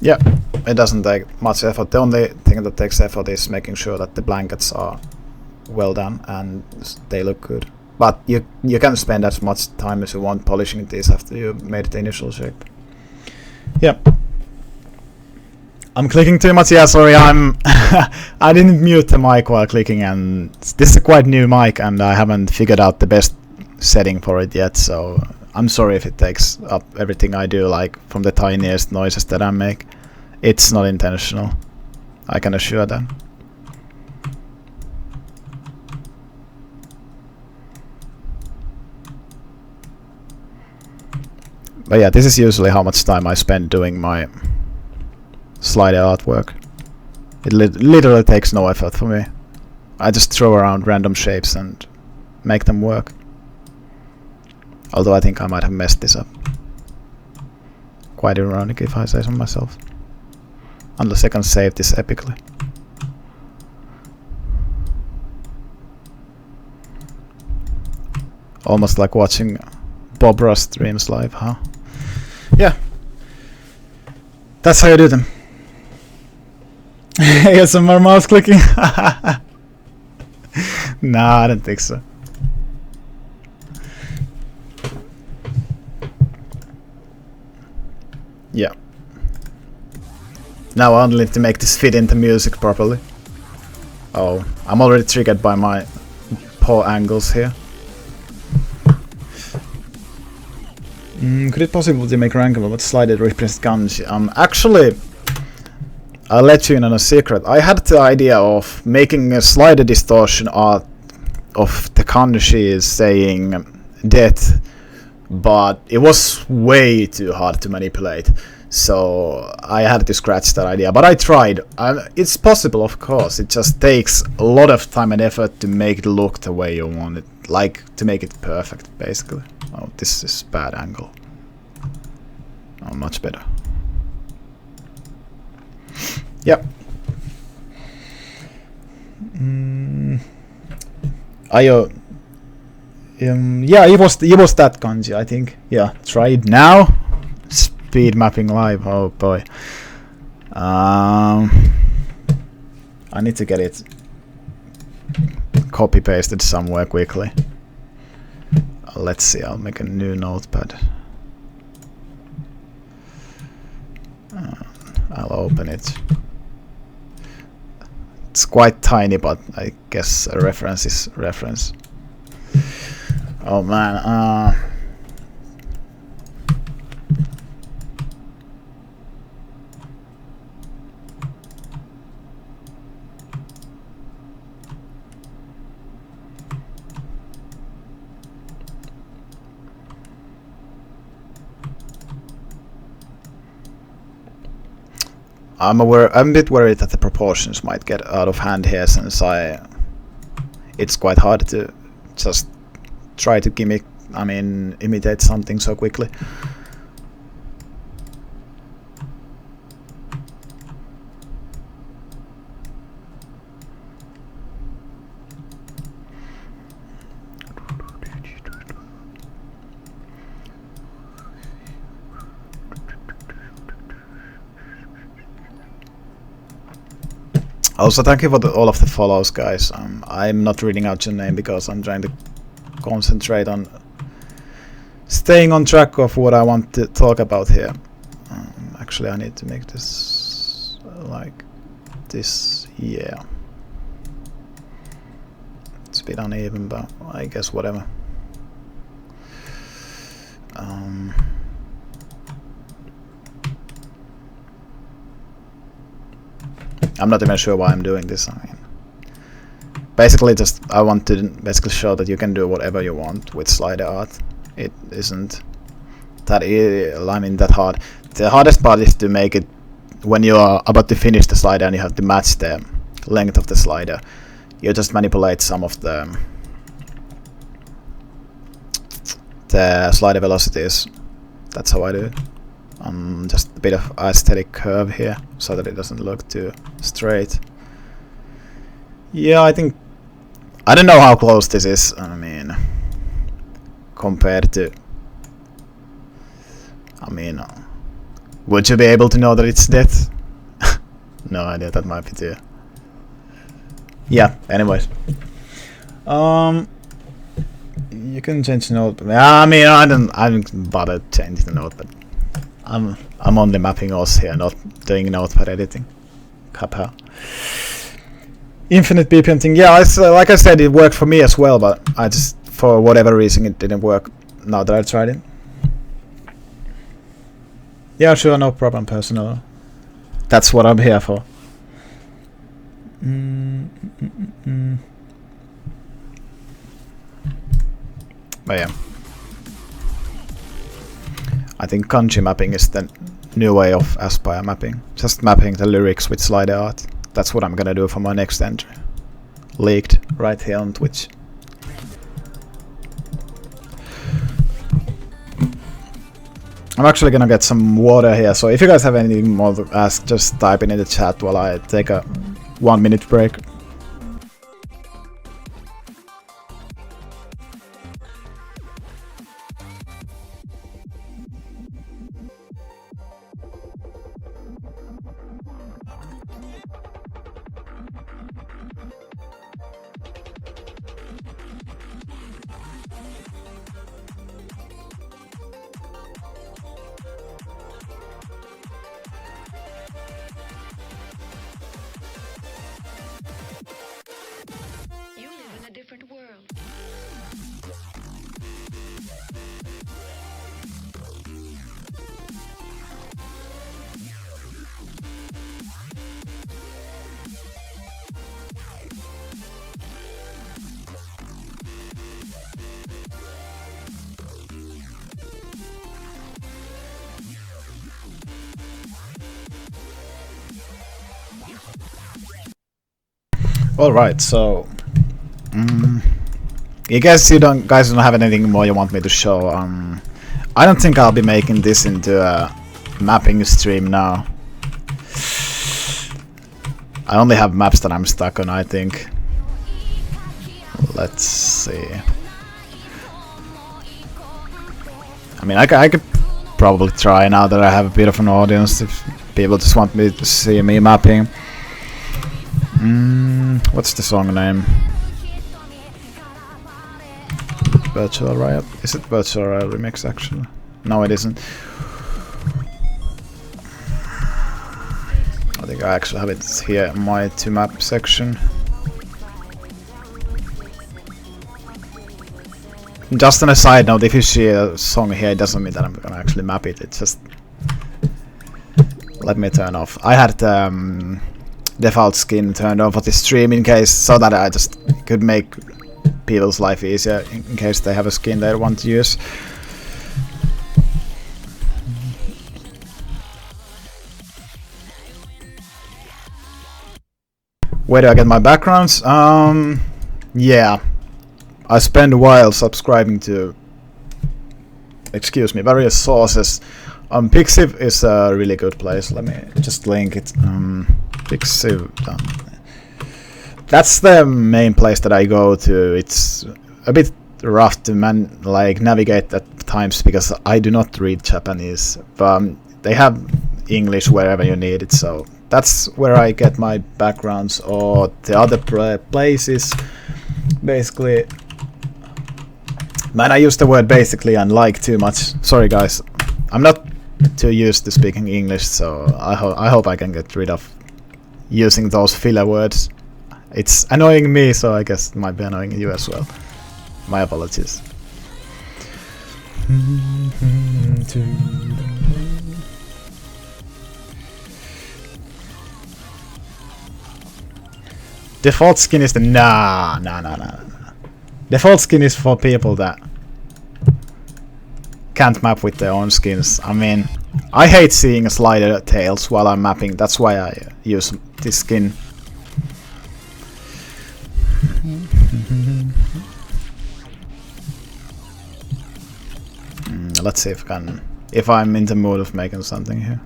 Yeah, it doesn't take much effort. The only thing that takes effort is making sure that the blankets are well done and they look good. But you can spend as much time as you want polishing these after you made the initial shape. Yeah. I'm clicking too much. Yeah, sorry, I didn't mute the mic while clicking, and this is a quite new mic and I haven't figured out the best setting for it yet, so I'm sorry if it takes up everything I do, like from the tiniest noises that I make. It's not intentional, I can assure that. But yeah, this is usually how much time I spend doing my slider artwork. It literally takes no effort for me. I just throw around random shapes and make them work. Although I think I might have messed this up. Quite ironic if I say so myself. Unless I can save this epically. Almost like watching Bob Ross streams live, huh? Yeah. That's how you do them. Get some more mouse clicking. Nah, I don't think so. Yeah. Now I only need to make this fit into music properly. Oh, I'm already triggered by my poor angles here. Could it possibly to make rankable but slider represent kanji? Actually, I'll let you in on a secret. I had the idea of making a slider distortion art of the kanji saying death, but it was way too hard to manipulate. So I had to scratch that idea, but I tried. It's possible, of course. It just takes a lot of time and effort to make it look the way you want it, like to make it perfect, basically. Oh, this is bad angle. Oh, much better. Yep. Yeah, it was that kanji, I think. Yeah, try it now. Speed mapping live. Oh boy. I need to get it copy pasted somewhere quickly. Let's see. I'll make a new notepad. I'll open it. It's quite tiny, but I guess a reference is reference. Oh man, I'm a bit worried that the proportions might get out of hand here, since it's quite hard to just try to imitate something so quickly. Also, thank you for all of the follows, guys. I'm not reading out your name because I'm trying to concentrate on staying on track of what I want to talk about here. Actually, I need to make this like this. Yeah, it's a bit uneven, but I guess whatever. I'm not even sure why I'm doing this. Basically, just I want to basically show that you can do whatever you want with slider art. It isn't that that hard. The hardest part is to make it when you are about to finish the slider and you have to match the length of the slider. You just manipulate some of the slider velocities. That's how I do it. Just a bit of aesthetic curve here so that it doesn't look too straight. Yeah, I don't know how close this is. Compared to, would you be able to know that it's death? No idea, that might be too. Yeah, anyways. You can change the notepad. I don't bother changing the notepad. I'm only mapping OS here, not doing notepad editing. Kappa. Infinite BPM thing. Yeah, like I said, it worked for me as well, but I just, for whatever reason, it didn't work now that I tried it. Yeah, sure, no problem, personal. That's what I'm here for. But yeah. I think kanji mapping is the new way of Aspire mapping. Just mapping the lyrics with slider art. That's what I'm gonna do for my next entry. Leaked right here on Twitch. I'm actually gonna get some water here, so if you guys have anything more to ask, just type it in the chat while I take a 1-minute break. You live in a different world. Alright, so I guess guys don't have anything more you want me to show. I don't think I'll be making this into a mapping stream now. I only have maps that I'm stuck on, I think. Let's see. I mean, I could probably try now that I have a bit of an audience if people just want me to see me mapping. What's the song name? Virtual Riot? Is it Virtual Riot Remix actually? No, it isn't. I think I actually have it here in my to map section. Just on a side note, if you see a song here, it doesn't mean that I'm gonna actually map it. It's just let me turn off. I had the default skin turned off for the stream in case, so that I just could make people's life easier in case they have a skin they want to use. Where do I get my backgrounds? Yeah, I spend a while subscribing to, excuse me, various sources. Pixiv is a really good place. Let me just link it. Pixiv. That's the main place that I go to. It's a bit rough to navigate at times because I do not read Japanese, but they have English wherever you need it. So that's where I get my backgrounds, or the other places. Basically, man, I use the word basically and like too much. Sorry guys, I'm not too used to speaking English, so I hope I can get rid of using those filler words. It's annoying me, so I guess it might be annoying you as well. My apologies. Default skin is the nah. Default skin is for people that can't map with their own skins. I mean, I hate seeing slider tails while I'm mapping. That's why I use this skin. Let's see if I'm in the mood of making something here.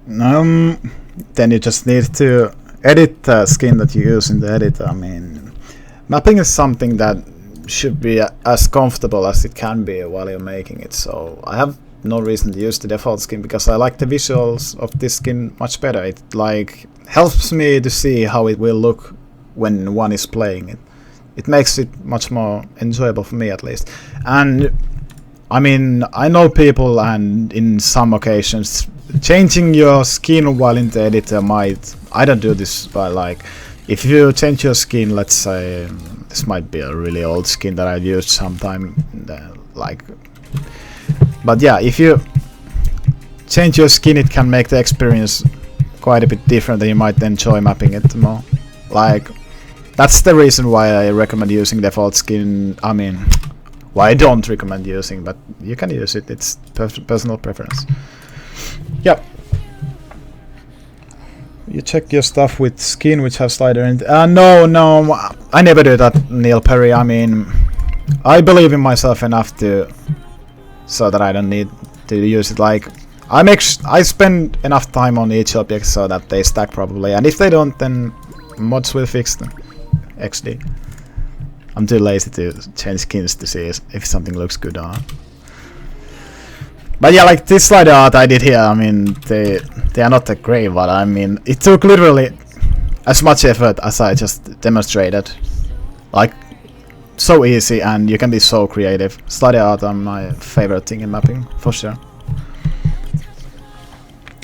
Then you just need to edit the skin that you use in the editor. I mean, mapping is something that should be as comfortable as it can be while you're making it. So I have no reason to use the default skin because I like the visuals of this skin much better. It like helps me to see how it will look when one is playing it. It makes it much more enjoyable for me at least. And I mean, I know people, and in some occasions changing your skin while in the editor might, I don't do this, but like if you change your skin, let's say this might be a really old skin that I used sometime, like, but yeah, if you change your skin, it can make the experience quite a bit different, and you might enjoy mapping it more. Like, that's the reason why I recommend using default skin. I mean, why I don't recommend using, but you can use it. It's personal preference. Yep. You check your stuff with skin which has slider in. No, I never do that, Neil Perry. I mean, I believe in myself enough so that I don't need to use it. Like, I spend enough time on each object so that they stack properly, and if they don't, then mods will fix them. XD. I'm too lazy to change skins to see if something looks good or not. But yeah, like this slider art I did here, I mean, they are not that great, but I mean, it took literally as much effort as I just demonstrated. Like, so easy, and you can be so creative. Slider art are my favorite thing in mapping, for sure.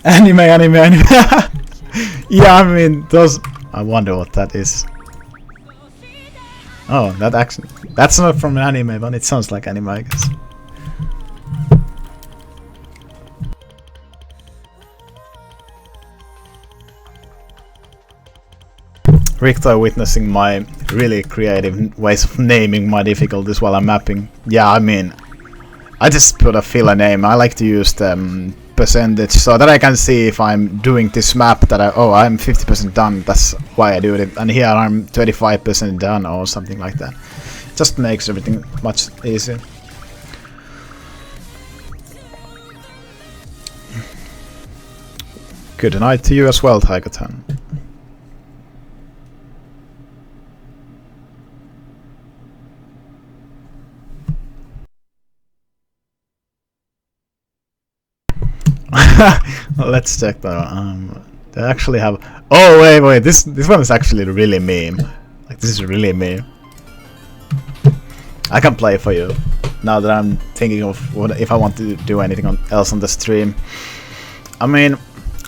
Anime. Yeah, I mean, those... I wonder what that is. Oh, that's not from an anime, but it sounds like anime, I guess. Richter witnessing my really creative ways of naming my difficulties while I'm mapping. Yeah, I mean, I just put a filler name. I like to use the percentage so that I can see if I'm doing this map that I'm 50% done. That's why I do it. And here I'm 25% done or something like that. Just makes everything much easier. Good night to you as well, Taikotan. Let's check that. They actually have. Oh wait! This one is actually really meme. Like, this is really meme. I can play for you now that I'm thinking of what if I want to do anything else on the stream. I mean,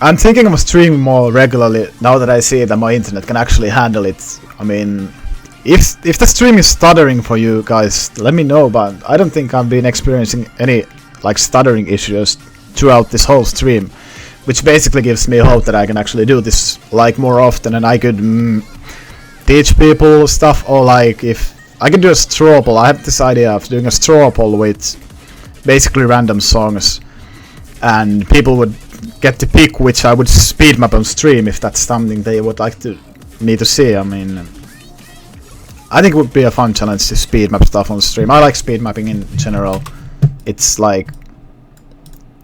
I'm thinking of streaming more regularly now that I see that my internet can actually handle it. I mean, if the stream is stuttering for you guys, let me know. But I don't think I've been experiencing any like stuttering issues throughout this whole stream, which basically gives me hope that I can actually do this like more often, and I could teach people stuff, or like if I could do a straw poll. I have this idea of doing a straw poll with basically random songs, and people would get to pick which I would speed map on stream if that's something they would like me to see. I mean, I think it would be a fun challenge to speed map stuff on stream. I like speed mapping in general. It's like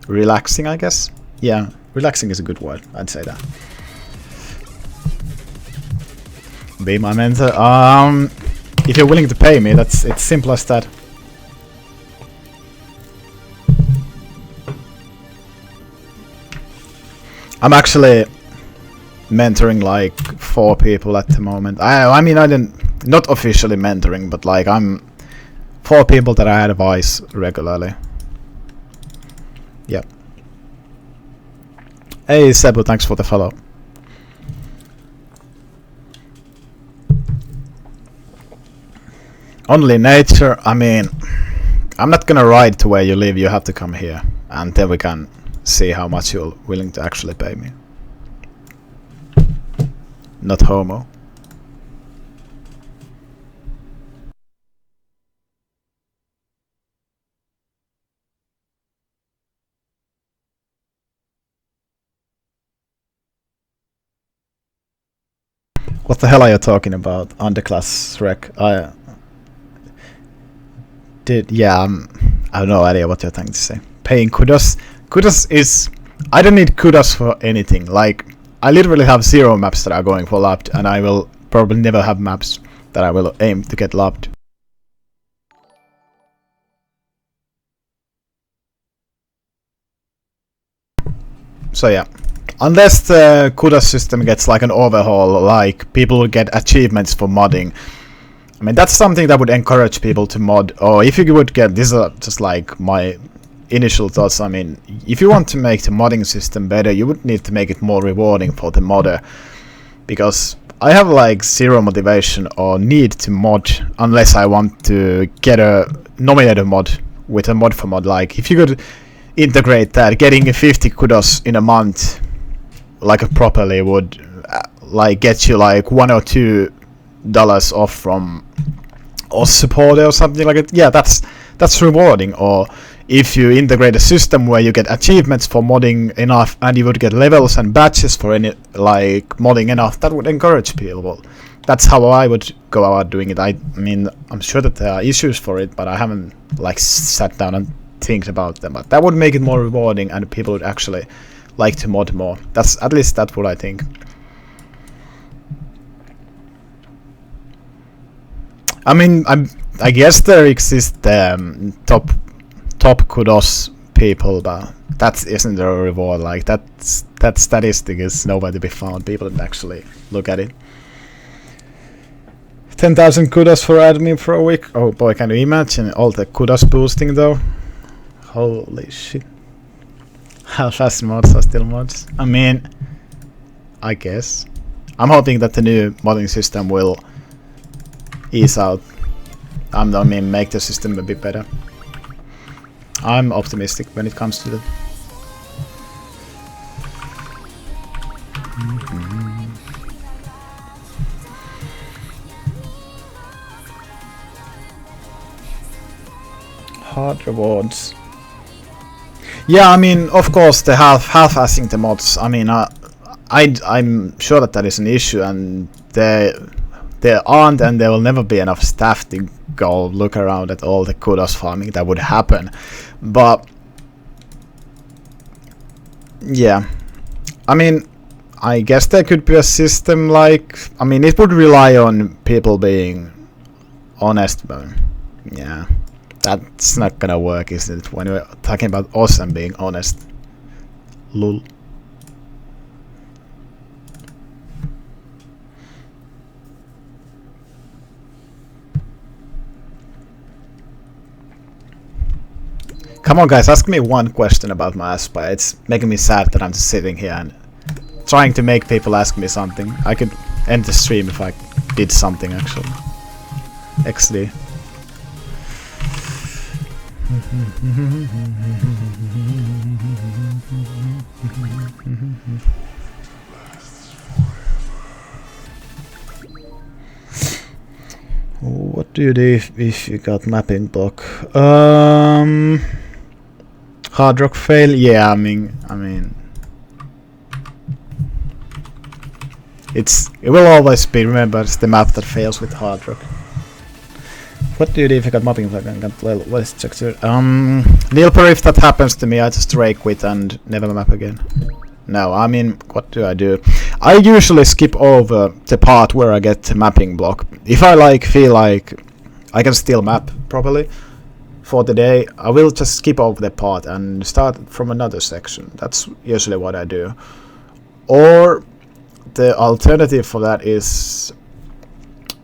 relaxing, I guess. Yeah, relaxing is a good word. I'd say that. Be my mentor. If you're willing to pay me, it's simple as that. I'm actually mentoring like 4 people at the moment. I mean, I didn't, not officially mentoring, but like I'm 4 people that I advise regularly. Yep. Hey Sebu, thanks for the follow. Only nature. I mean, I'm not gonna ride to where you live. You have to come here, and then we can see how much you're willing to actually pay me. Not homo. What the hell are you talking about? Underclass wreck. I have no idea what you're trying to say. Paying kudos. Kudos is I don't need kudos for anything. Like, I literally have 0 maps that are going for lobbed, and I will probably never have maps that I will aim to get lobbed. So yeah, unless the kudos system gets like an overhaul, like people will get achievements for modding. I mean, that's something that would encourage people to mod. Or if you would get, this is just like my initial thoughts. I mean, if you want to make the modding system better, you would need to make it more rewarding for the modder. Because I have like 0 motivation or need to mod unless I want to get a nominator mod with a mod for mod. Like, if you could integrate that, getting 50 kudos in a month like properly would like get you like $1 or $2 off from or support or something like it. Yeah, that's rewarding. Or if you integrate a system where you get achievements for modding enough and you would get levels and badges for any like modding enough, that would encourage people. That's how I would go about doing it. I mean, I'm sure that there are issues for it, but I haven't like sat down and think about them. But that would make it more rewarding and people would actually like to mod more. That's at least that's what I think. I mean, I guess there exist top kudos people, but that isn't a reward. Like that statistic is nowhere to be found. People don't actually look at it. 10,000 kudos for admin for a week. Oh boy, can you imagine all the kudos boosting though? Holy shit. How fast mods are still mods? I mean, I guess. I'm hoping that the new modding system will ease out. I mean, make the system a bit better. I'm optimistic when it comes to that. Hard rewards. Yeah, I mean, of course, the half-assing the mods. I mean, I'm sure that is an issue, and there aren't, and there will never be enough staff to go look around at all the kudos farming that would happen. But yeah, I mean, I guess there could be a system like, I mean, it would rely on people being honest, but yeah. That's not gonna work, is it? When we're talking about awesome being honest. Lol. Come on guys, ask me one question about my Aspire. It's making me sad that I'm just sitting here and trying to make people ask me something. I could end the stream if I did something actually. XD. What do you do if you got mapping block? Hard rock fail? Yeah, I mean it will always be remembered as the map that fails with hard rock. What do you do if you got mapping block and can't well what is structure? Nilper, if that happens to me, I just rage quit and never map again. No, I mean, what do? I usually skip over the part where I get the mapping block. If I feel like I can still map properly for the day, I will just skip over the part and start from another section. That's usually what I do. Or the alternative for that is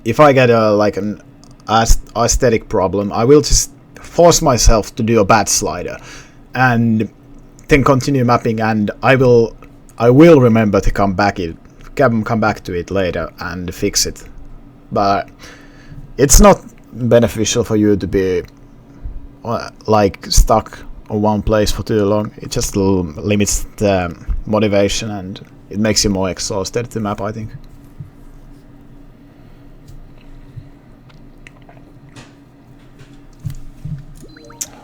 if I get an aesthetic problem, I will just force myself to do a bad slider and then continue mapping, and I will remember to come back to it later and fix it. But it's not beneficial for you to be stuck on one place for too long. It just limits the motivation and it makes you more exhausted to map, I think.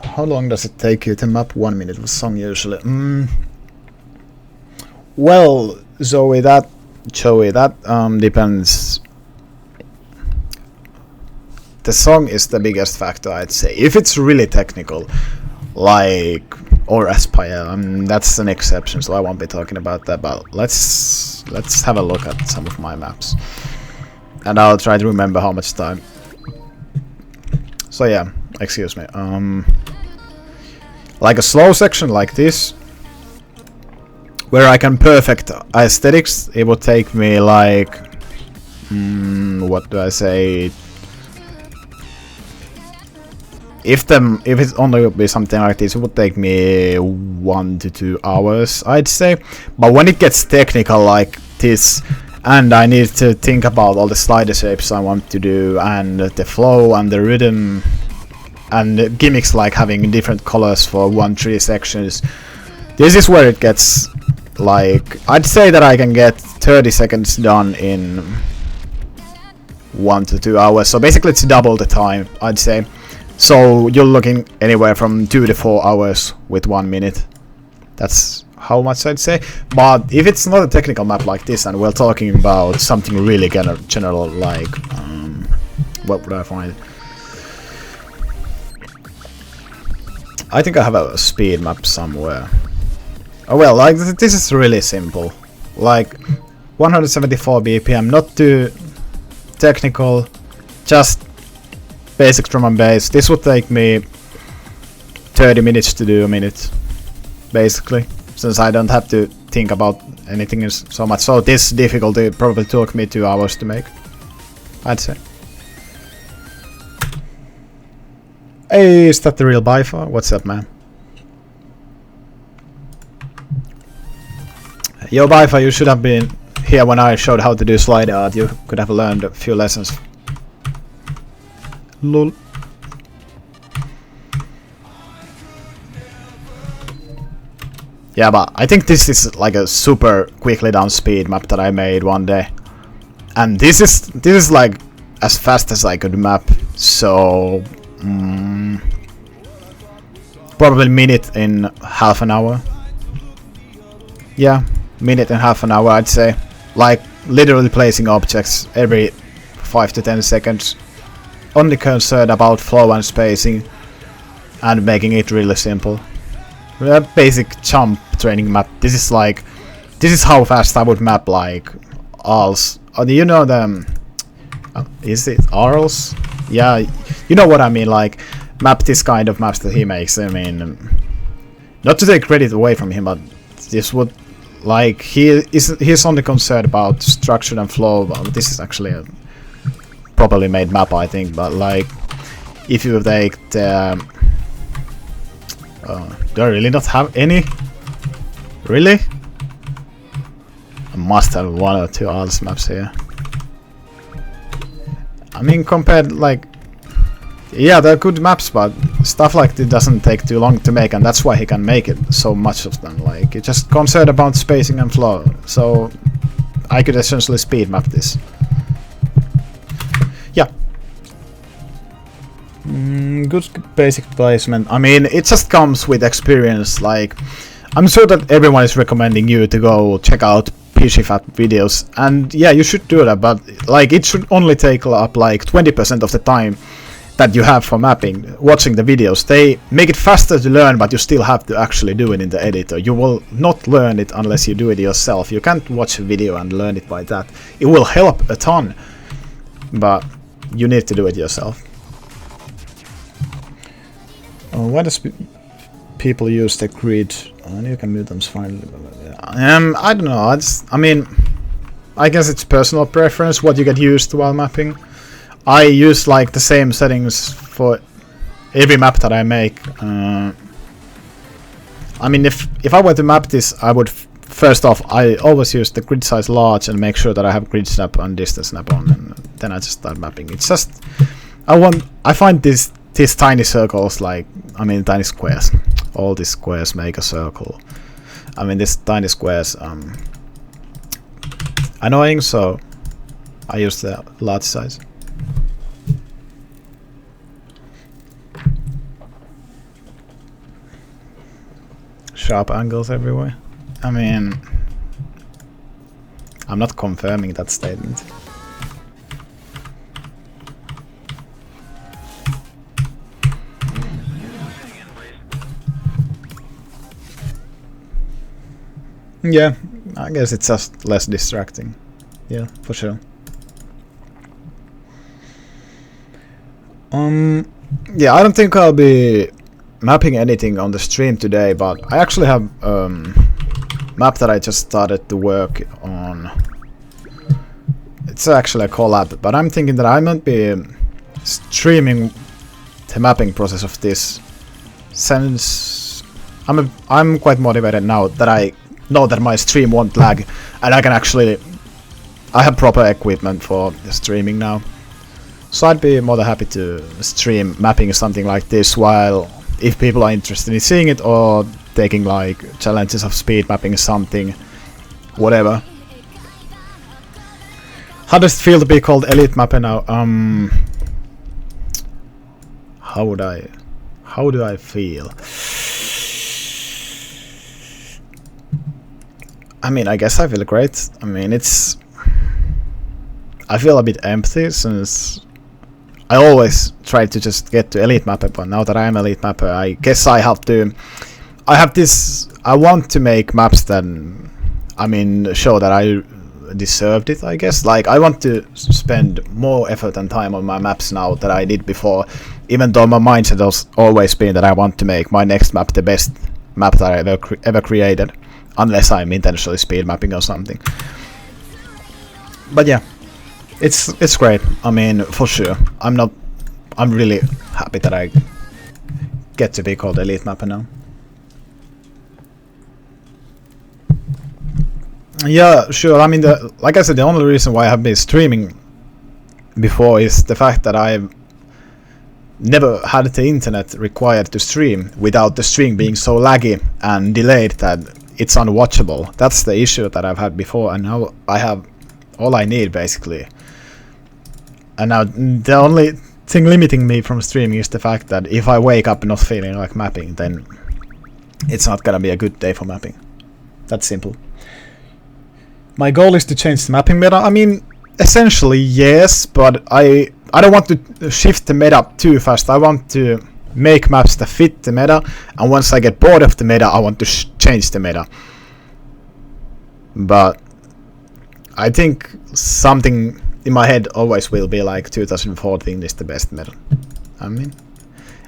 How long does it take you to map 1 minute of a song usually? Well, Joey, that depends. The song is the biggest factor, I'd say. If it's really technical, like or Aspire. That's an exception, so I won't be talking about that. But let's have a look at some of my maps, and I'll try to remember how much time. So yeah, excuse me. Like a slow section like this, where I can perfect aesthetics, it would take me like, what do I say? If it only would be something like this, it would take me 1 to 2 hours, I'd say. But when it gets technical like this, and I need to think about all the slider shapes I want to do, and the flow and the rhythm, and the gimmicks like having different colors for 1-3 sections, this is where it gets like, I'd say that I can get 30 seconds done in 1 to 2 hours. So basically it's double the time, I'd say. So you're looking anywhere from 2 to 4 hours with 1 minute. That's how much I'd say. But if it's not a technical map like this, and we're talking about something really general, like what would I find? I think I have a speed map somewhere. Oh well, like this is really simple. Like 174 BPM, not too technical, just basic drum and bass. This would take me 30 minutes to do a minute, basically, since I don't have to think about anything so much. So this difficulty probably took me 2 hours to make, I'd say. Hey, is that the real Bifa? What's up, man? Yo, Bifa, you should have been here when I showed how to do slider art. You could have learned a few lessons. Lol. Yeah, but I think this is like a super quickly done speed map that I made one day, and this is like as fast as I could map. So probably minute in half an hour. Yeah, minute and half an hour, I'd say. Like literally placing objects every 5 to 10 seconds. Only concerned about flow and spacing, and making it really simple. A basic jump training map. This is how fast I would map like ALS. Do you know them? Is it ARLs? Yeah, you know what I mean. Like map this kind of maps that he makes. I mean, not to take credit away from him, but this would like he's only concerned about structure and flow. But this is actually a properly made map, I think. But like, if you take the do I really not have any? Really? I must have 1 or 2 ALS maps here. I mean, compared, like, yeah, they're good maps, but stuff like this doesn't take too long to make, and that's why he can make it so much of them. Like, it's just concerned about spacing and flow, so I could essentially speed map this. Yeah. Good basic placement. I mean, it just comes with experience. Like, I'm sure that everyone is recommending you to go check out PCFat videos, and yeah, you should do that, but like it should only take up like 20% of the time that you have for mapping, watching the videos. They make it faster to learn, but you still have to actually do it in the editor. You will not learn it unless you do it yourself. You can't watch a video and learn it by that. It will help a ton, but you need to do it yourself. Why does people use the grid? You can mute them finally. I don't know. I mean, I guess it's personal preference what you get used to while mapping. I use like the same settings for every map that I make. I mean, if I were to map this, I would first off, I always use the grid size large and make sure that I have grid snap and distance snap on, and then I just start mapping. It's just I find these tiny circles, like, I mean, tiny squares. All these squares make a circle. I mean, these tiny squares annoying, so I use the large size. Sharp angles everywhere. I mean, I'm not confirming that statement. Yeah, I guess it's just less distracting. Yeah, for sure. Yeah, I don't think I'll be mapping anything on the stream today, but I actually have map that I just started to work on. It's actually a collab, but I'm thinking that I might be streaming the mapping process of this, since I'm quite motivated now that I know that my stream won't lag, and I can actually I have proper equipment for the streaming now. So I'd be more than happy to stream mapping something like this, while if people are interested in seeing it or taking like challenges of speed mapping something, whatever. How does it feel to be called Elite Mapper now? How do I feel? I mean, I guess I feel great. I mean, I feel a bit empty since I always try to just get to Elite Mapper, but now that I am Elite Mapper, I guess I want to make maps that, I mean, show that I deserved it, I guess. Like, I want to spend more effort and time on my maps now than I did before, even though my mindset has always been that I want to make my next map the best map that I ever created, unless I'm intentionally speed mapping or something. But yeah, it's great. I mean, for sure. I'm really happy that I get to be called Elite Mapper now. Yeah, sure. I mean, like I said, the only reason why I have been streaming before is the fact that I've never had the internet required to stream without the stream being so laggy and delayed that it's unwatchable. That's the issue that I've had before, and now I have all I need basically. And now the only thing limiting me from streaming is the fact that if I wake up not feeling like mapping, then it's not gonna be a good day for mapping. That's simple. My goal is to change the mapping meta. I mean, essentially yes, but I don't want to shift the meta too fast. I want to make maps that fit the meta, and once I get bored of the meta, I want to change the meta. But I think something in my head always will be like 2014 is the best meta. I mean,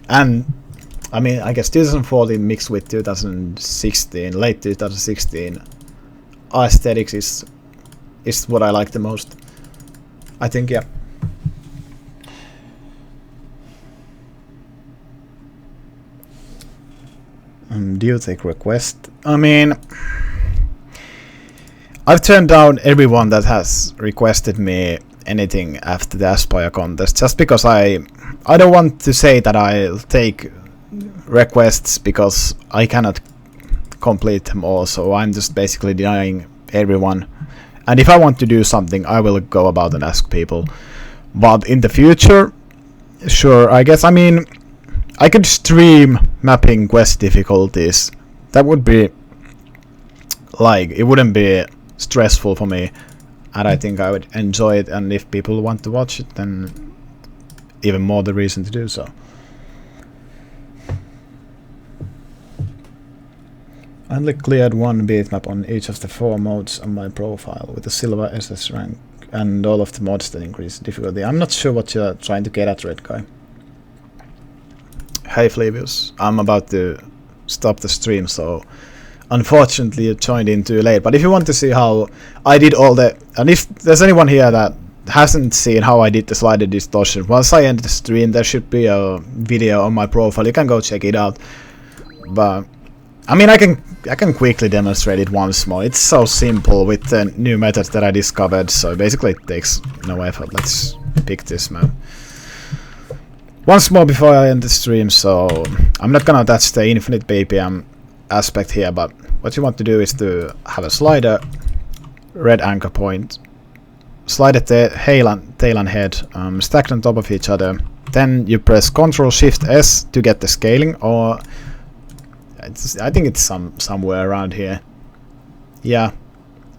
I guess 2014 mixed with 2016, late 2016 aesthetics is what I like the most. I think, yeah. Do you take request? I mean, I've turned down everyone that has requested me anything after the Aspire contest, just because I don't want to say that I'll take requests because I cannot complete them all, so I'm just basically denying everyone. And if I want to do something, I will go about and ask people. But in the future, sure, I guess, I mean, I could stream mapping quest difficulties. That would be, like, it wouldn't be stressful for me, and I think I would enjoy it, and if people want to watch it, then even more the reason to do so. I only cleared one beatmap on each of the 4 modes on my profile with a silver SS rank and all of the mods that increase difficulty. I'm not sure what you're trying to get at, Red Guy. Hey Flavius, I'm about to stop the stream, so unfortunately you joined in too late. But if you want to see how I did all the... And if there's anyone here that hasn't seen how I did the slider distortion, once I end the stream there should be a video on my profile. You can go check it out. But I mean, I can quickly demonstrate it once more. It's so simple with the new method that I discovered, so basically it takes no effort. Let's pick this map once more before I end the stream, so I'm not gonna touch the infinite BPM aspect here, but what you want to do is to have a slider, red anchor point, slider tail and head, stacked on top of each other. Then you press Ctrl-Shift-S to get the scaling, or I think it's somewhere around here. Yeah,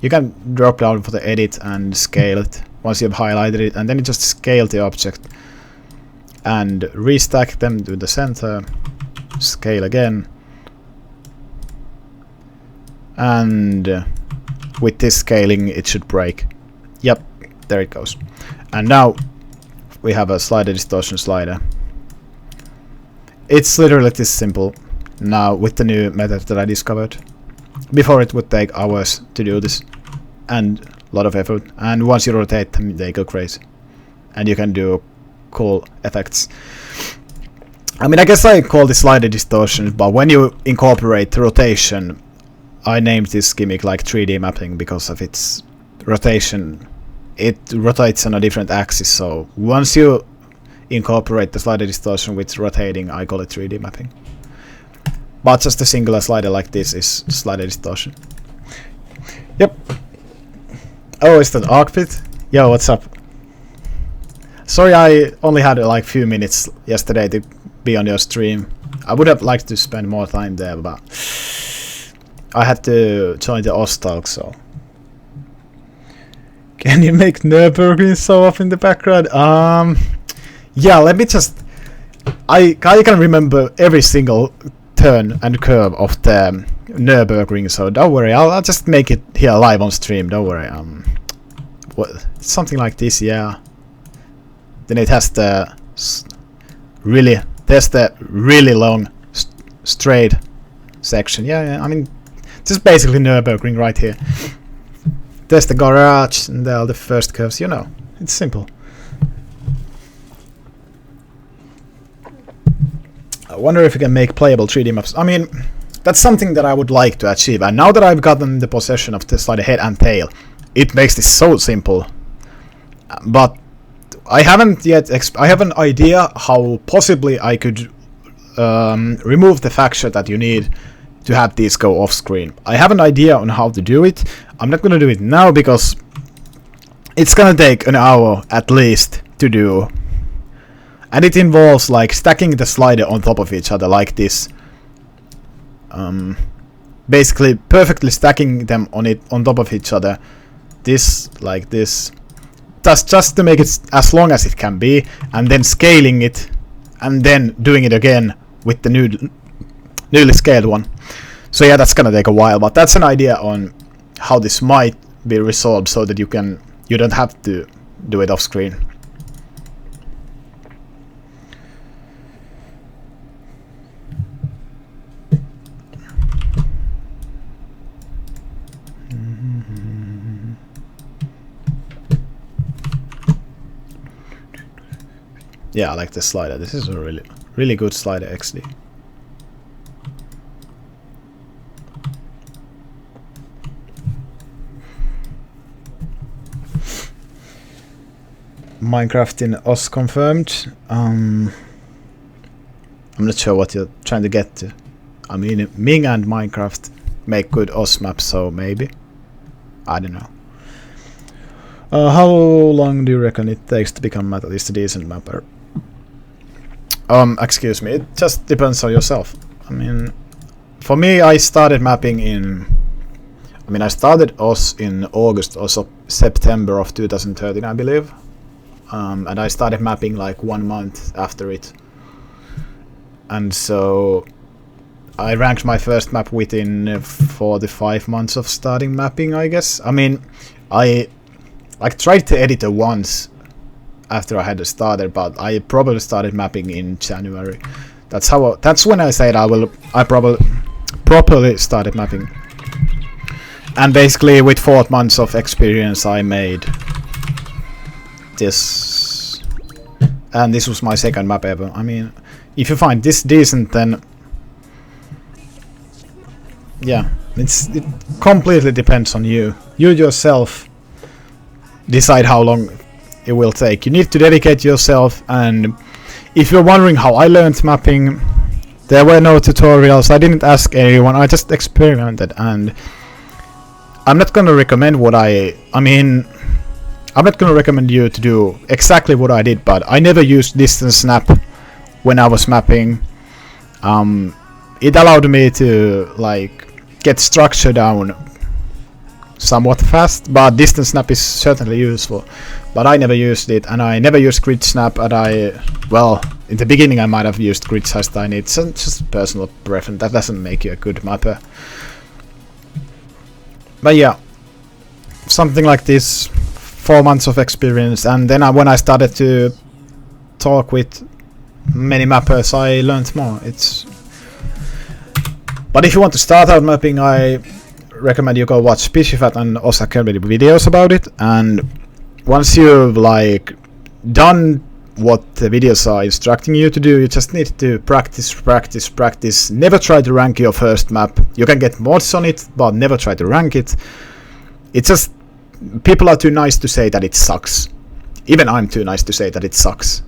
you can drop down for the edit and scale it once you've highlighted it, and then you just scale the object and restack them to the center, scale again, and with this scaling it should break. Yep, there it goes. And now we have a slider distortion slider. It's literally this simple now with the new method that I discovered. Before it would take hours to do this and a lot of effort, and once you rotate them they go crazy and you can do cool effects. I mean, I guess I call this slider distortion, but when you incorporate rotation, I named this gimmick like 3D mapping because of its rotation. It rotates on a different axis, so once you incorporate the slider distortion with rotating, I call it 3D mapping. But just a singular slider like this is slider distortion. Yep. Oh, is that Arcpit? Yo, what's up? Sorry I only had like few minutes yesterday to be on your stream. I would have liked to spend more time there, but I had to join the Ostalk, so. Can you make Nürburgring show off in the background? Yeah, let me just... I can remember every single turn and curve of the Nürburgring, so don't worry, I'll just make it here live on stream, don't worry. What, something like this, yeah. Then it has the there's the really long straight section. Yeah, I mean, this is basically Nürburgring right here. There's the garage and there are the first curves, you know, it's simple. I wonder if you can make playable 3D maps. I mean, that's something that I would like to achieve, and now that I've gotten the possession of the slider head and tail, it makes this so simple. But I haven't yet I have an idea how possibly I could remove the factor that you need to have these go off screen. I have an idea on how to do it. I'm not gonna do it now because it's gonna take an hour at least to do. And it involves like stacking the slider on top of each other like this. Basically perfectly stacking them on top of each other. This, like this. That's just to make it as long as it can be, and then scaling it, and then doing it again with the newly scaled one. So yeah, that's gonna take a while, but that's an idea on how this might be resolved so that you don't have to do it off screen. Yeah, I like this slider. This is a really good slider, XD. Minecraft in OS confirmed. I'm not sure what you're trying to get to. I mean, Ming and Minecraft make good OS maps, so maybe. I don't know. How long do you reckon it takes to become at least a decent mapper? Excuse me, it just depends on yourself. I mean, for me, I started mapping I started OS in August or September of 2013, I believe. And I started mapping like 1 month after it. And so I ranked my first map within 4 to 5 months of starting mapping, I guess. I mean, I tried to edit it once after I had a starter, but I probably started mapping in January. That's when I said I probably properly started mapping. And basically with 4 months of experience I made this, and this was my second map ever. I mean, if you find this decent, then yeah, it completely depends on you. You yourself decide how long it will take. You need to dedicate yourself, and if you're wondering how I learned mapping, there were no tutorials. I didn't ask anyone. I just experimented, and I'm not gonna recommend I'm not gonna recommend you to do exactly what I did, but I never used distance snap when I was mapping. It allowed me to like get structure down somewhat fast, but distance snap is certainly useful. But I never used it, and I never used grid snap, and in the beginning I might have used grid size tiny. It's just personal preference. That doesn't make you a good mapper. But yeah, something like this, 4 months of experience, and then when I started to talk with many mappers, I learned more. But if you want to start out mapping, I recommend you go watch Pishifat and Osaka videos about it, and once you've like done what the videos are instructing you to do, you just need to practice. Never try to rank your first map. You can get mods on it, but never try to rank it. It's just people are too nice to say that it sucks. Even I'm too nice to say that it sucks.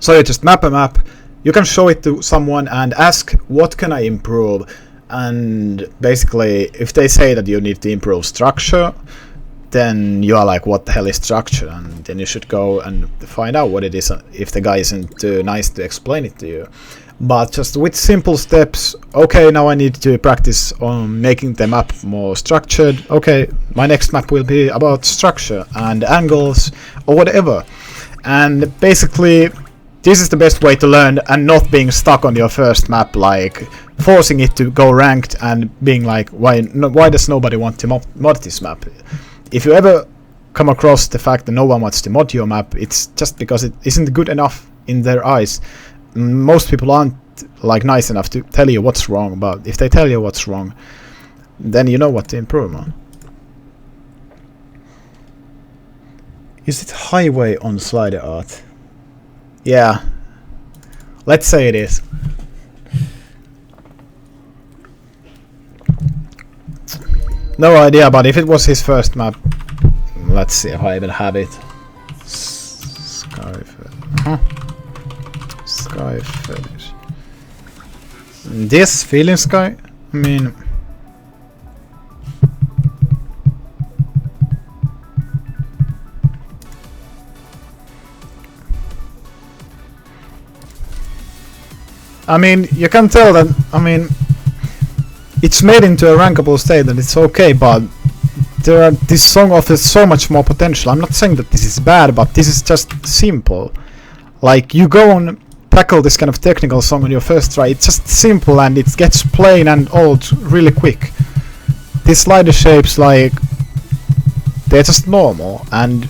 So you just map a map, you can show it to someone and ask, what can I improve? And basically, if they say that you need to improve structure, then you are like, what the hell is structure? And then you should go and find out what it is, if the guy isn't too nice to explain it to you. But just with simple steps, okay, now I need to practice on making the map more structured. Okay, my next map will be about structure and angles or whatever. And basically, this is the best way to learn and not being stuck on your first map, like forcing it to go ranked and being like, why does nobody want to mod this map? If you ever come across the fact that no one wants to mod your map, it's just because it isn't good enough in their eyes. Most people aren't like nice enough to tell you what's wrong, but if they tell you what's wrong, then you know what to improve on. Is it highway on sliderart? Yeah, let's say it is. No idea, but if it was his first map, let's see if I even have it. Sky fetish. This feeling sky? I mean, you can tell that, it's made into a rankable state and it's okay, but this song offers so much more potential. I'm not saying that this is bad, but this is just simple. Like, you go and tackle this kind of technical song on your first try, it's just simple and it gets plain and old really quick. These slider shapes, like, they're just normal, and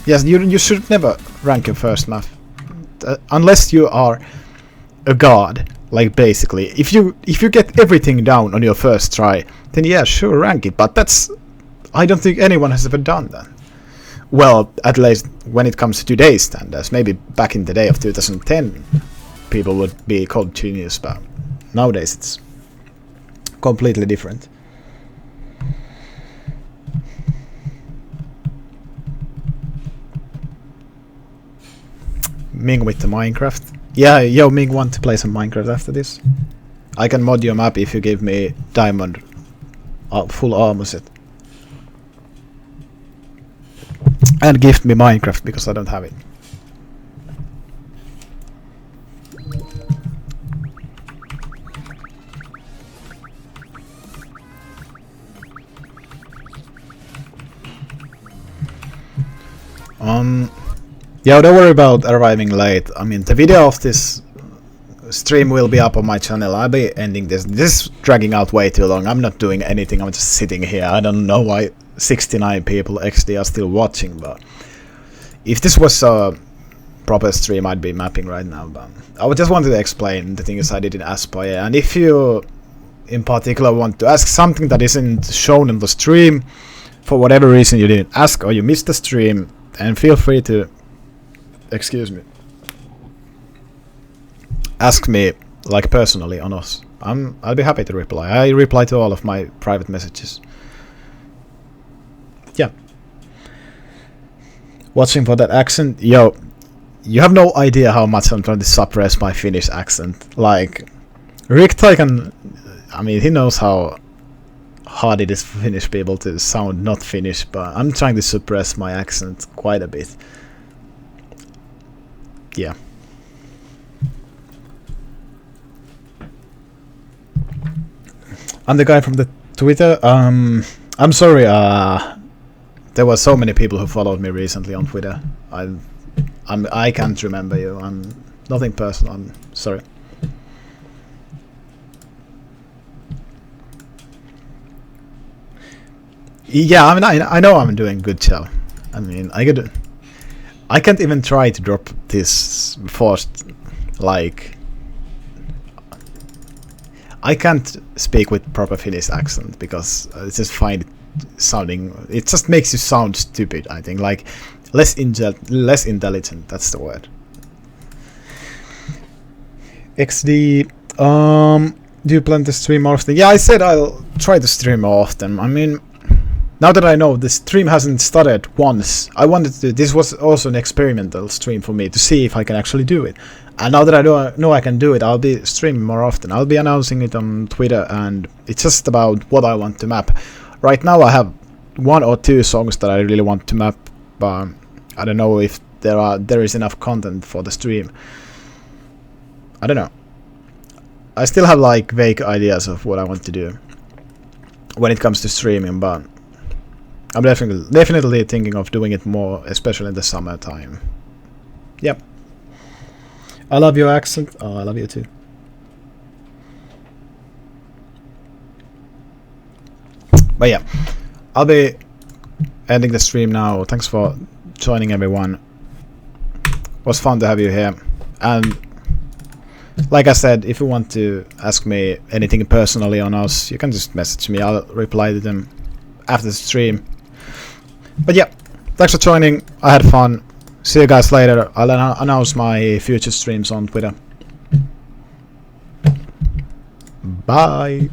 yes, you should never rank your first map. Unless you are a god, like, basically. If you get everything down on your first try, then yeah, sure, rank it, but I don't think anyone has ever done that. Well, at least when it comes to today's standards. Maybe back in the day of 2010 people would be called genius, but nowadays it's completely different. Ming with the Minecraft. Yeah, yo, Ming want to play some Minecraft after this. I can mod your map if you give me diamond full armor set. And gift me Minecraft because I don't have it. Yeah, don't worry about arriving late. The video of this stream will be up on my channel. I'll be ending this. This is dragging out way too long. I'm not doing anything. I'm just sitting here. I don't know why 69 people XD are still watching, but if this was a proper stream, I'd be mapping right now. But I would just wanted to explain the things I did in Aspire, and if you in particular want to ask something that isn't shown in the stream, for whatever reason you didn't ask or you missed the stream, then feel free to ask me, like, personally on us. I'll be happy to reply. I reply to all of my private messages. Yeah. Watching for that accent, yo, you have no idea how much I'm trying to suppress my Finnish accent. Like, Rick Taikan, he knows how hard it is for Finnish people to sound not Finnish, but I'm trying to suppress my accent quite a bit. Yeah. I'm the guy from the Twitter. I'm sorry. There were so many people who followed me recently on Twitter. I can't remember you. Nothing personal. I'm sorry. Yeah, I mean, I know I'm doing a good job. I mean, I can't even try to drop this forced, like, I can't speak with proper Finnish accent because I just find it sounding, it just makes you sound stupid, I think, like, less intelligent, that's the word. XD, do you plan to stream more often? Yeah, I said I'll try to stream more often. I mean, now that I know the stream hasn't started once, I wanted to. This was also an experimental stream for me to see if I can actually do it. And now that I know I can do it, I'll be streaming more often. I'll be announcing it on Twitter, and it's just about what I want to map. Right now, I have 1 or 2 songs that I really want to map, but I don't know if there is enough content for the stream. I don't know. I still have like vague ideas of what I want to do when it comes to streaming, but I'm definitely thinking of doing it more, especially in the summertime. Yep. I love your accent. Oh, I love you too. But yeah, I'll be ending the stream now. Thanks for joining, everyone. It was fun to have you here. And like I said, if you want to ask me anything personally on us, you can just message me. I'll reply to them after the stream. But yeah, thanks for joining. I had fun. See you guys later. I'll announce my future streams on Twitter. Bye.